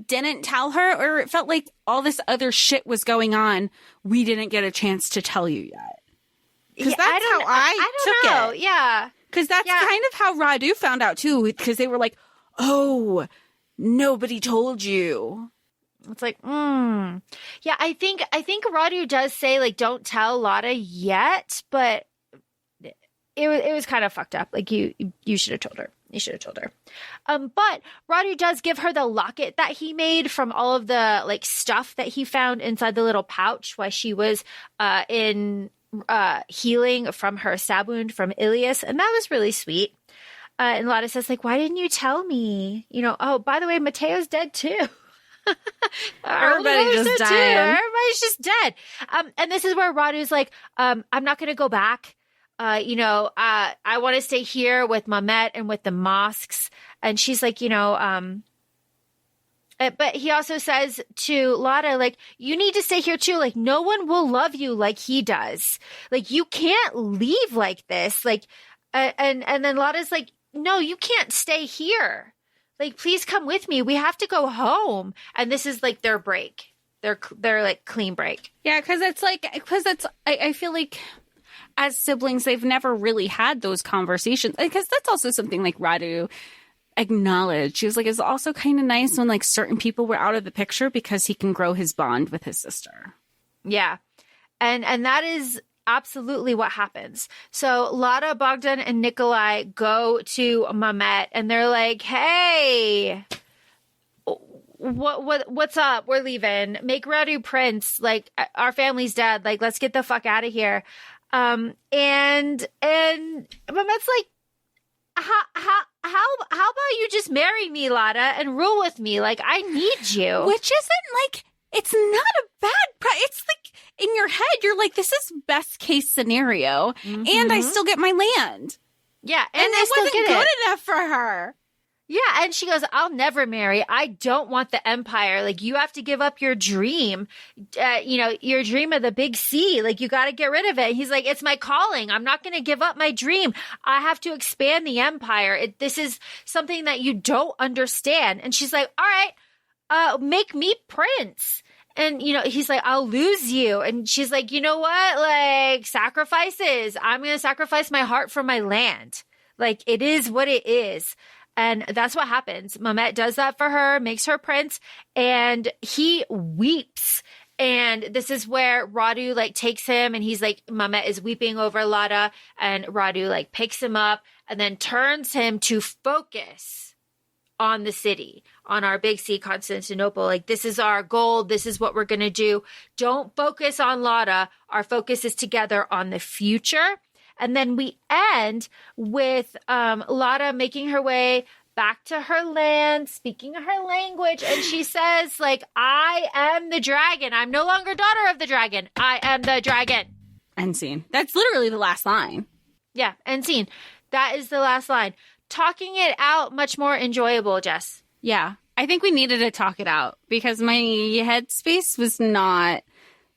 S2: didn't tell her, or it felt like all this other shit was going on we didn't get a chance to tell you yet? Because that's how I took
S3: know.
S2: it.
S3: Yeah.
S2: Because that's kind of how Radu found out too, because they were like, oh, nobody told you.
S3: It's like, Yeah, I think Radu does say, like, don't tell Lada yet, but it was kind of fucked up. Like, you should have told her. You should have told her. But Radu does give her the locket that he made from all of the, like, stuff that he found inside the little pouch while she was healing from her stab wound from Ilyas. And that was really sweet. And Lada says, like, why didn't you tell me? Oh, by the way, Mateo's dead too.
S2: Everybody's just dying.
S3: Everybody's just dead. And this is where Radu's like, I'm not going to go back. I want to stay here with Mehmet and with the mosques. And she's like, but he also says to Lada, like, you need to stay here too. Like, no one will love you like he does. Like, you can't leave like this. Like, and then Lada's like, no, you can't stay here. Like, please come with me. We have to go home. And this is like their break. Their like clean break.
S2: Yeah. I feel like as siblings, they've never really had those conversations, because that's also something like Radu acknowledged. She was like, it's also kind of nice when like certain people were out of the picture because he can grow his bond with his sister.
S3: Yeah. And that is absolutely what happens. So Lada, Bogdan, and Nikolai go to Mehmet and they're like, hey, what's up? We're leaving. Make Radu prince. Like, our family's dead. Like, let's get the fuck out of here. And Mehmet's like, how about you just marry me, Lada, and rule with me? Like, I need you.
S2: Which isn't like, it's not a bad, it's like in your head, you're like, this is best case scenario. Mm-hmm. And I still get my land.
S3: Yeah.
S2: And it wasn't good enough for her.
S3: Yeah. And she goes, I'll never marry. I don't want the empire. Like, you have to give up your dream, your dream of the big C. Like, you got to get rid of it. And he's like, it's my calling. I'm not going to give up my dream. I have to expand the empire. This is something that you don't understand. And she's like, all right, make me prince. And, he's like, I'll lose you. And she's like, you know what? Like, sacrifices. I'm going to sacrifice my heart for my land. Like, it is what it is. And that's what happens. Mehmet does that for her, makes her prince, and he weeps. And this is where Radu like takes him, and he's like, Mehmet is weeping over Lada, and Radu like picks him up and then turns him to focus on the city, on our big C, Constantinople. Like, this is our goal. This is what we're going to do. Don't focus on Lada. Our focus is together on the future. And then we end with Lada making her way back to her land, speaking her language. And she says, like, I am the dragon. I'm no longer daughter of the dragon. I am the dragon.
S2: End scene. That's literally the last line.
S3: Yeah, end scene. That is the last line. Talking it out, much more enjoyable, Jess.
S2: Yeah. I think we needed to talk it out because my headspace was not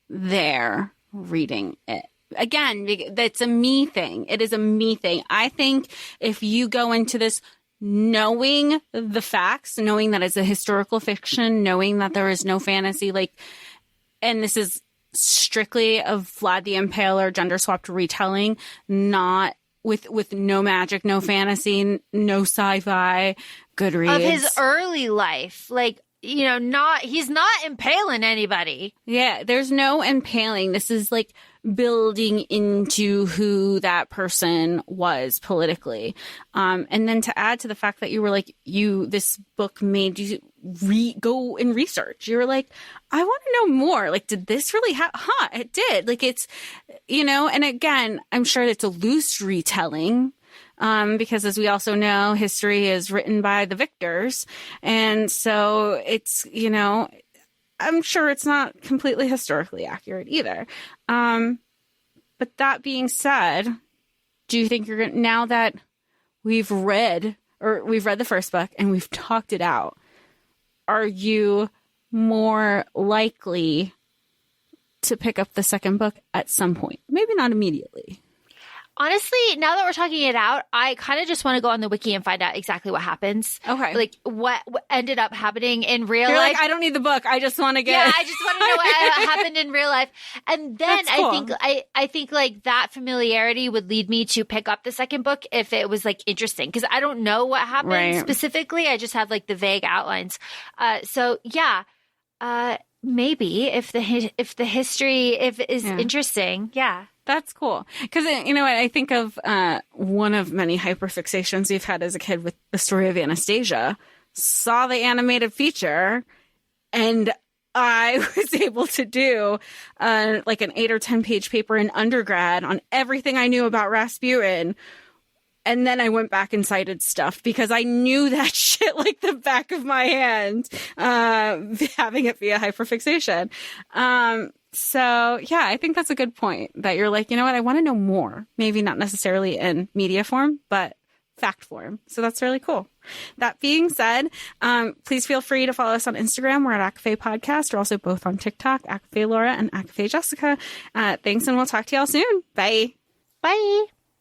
S2: there reading it. Again, that's a me thing. It is a me thing. I think if you go into this knowing the facts, knowing that it's a historical fiction, knowing that there is no fantasy, like, and this is strictly of Vlad the Impaler gender swapped retelling, not with no magic, no fantasy, no sci-fi, Goodreads.
S3: Of his early life. Like, you know, he's not impaling anybody.
S2: Yeah, there's no impaling. This is like building into who that person was politically. And then to add to the fact that you were like, this book made you go and research. You were like, I want to know more. Like, did this really happen? It did. Like, it's, you know, and again, I'm sure it's a loose retelling. Because as we also know, history is written by the victors. And so it's, you know, I'm sure it's not completely historically accurate either. But that being said, do you think now that we've read the first book and we've talked it out, are you more likely to pick up the second book at some point? Maybe not immediately.
S3: Honestly, now that we're talking it out, I kind of just want to go on the wiki and find out exactly what happens.
S2: Okay.
S3: Like, what ended up happening in real
S2: You're
S3: life.
S2: like, I don't need the book. I just want to get...
S3: Yeah, I just want to know what happened in real life. And then
S2: Cool.
S3: I think like that familiarity would lead me to pick up the second book if it was like interesting. Because I don't know what happened specifically. I just have like the vague outlines. So yeah, maybe if the history is interesting, yeah.
S2: That's cool. Because, you know what, I think of one of many hyperfixations we've had as a kid with the story of Anastasia. Saw the animated feature, and I was able to do like an 8 or 10 page paper in undergrad on everything I knew about Rasputin. And then I went back and cited stuff because I knew that shit like the back of my hand, having it via hyperfixation. So, yeah, I think that's a good point that you're like, you know what, I want to know more. Maybe not necessarily in media form, but fact form. So that's really cool. That being said, please feel free to follow us on Instagram. We're at ACOFAE Podcast. We're also both on TikTok, ACOFAE Laura and ACOFAE Jessica. Thanks, and we'll talk to y'all soon. Bye.
S3: Bye.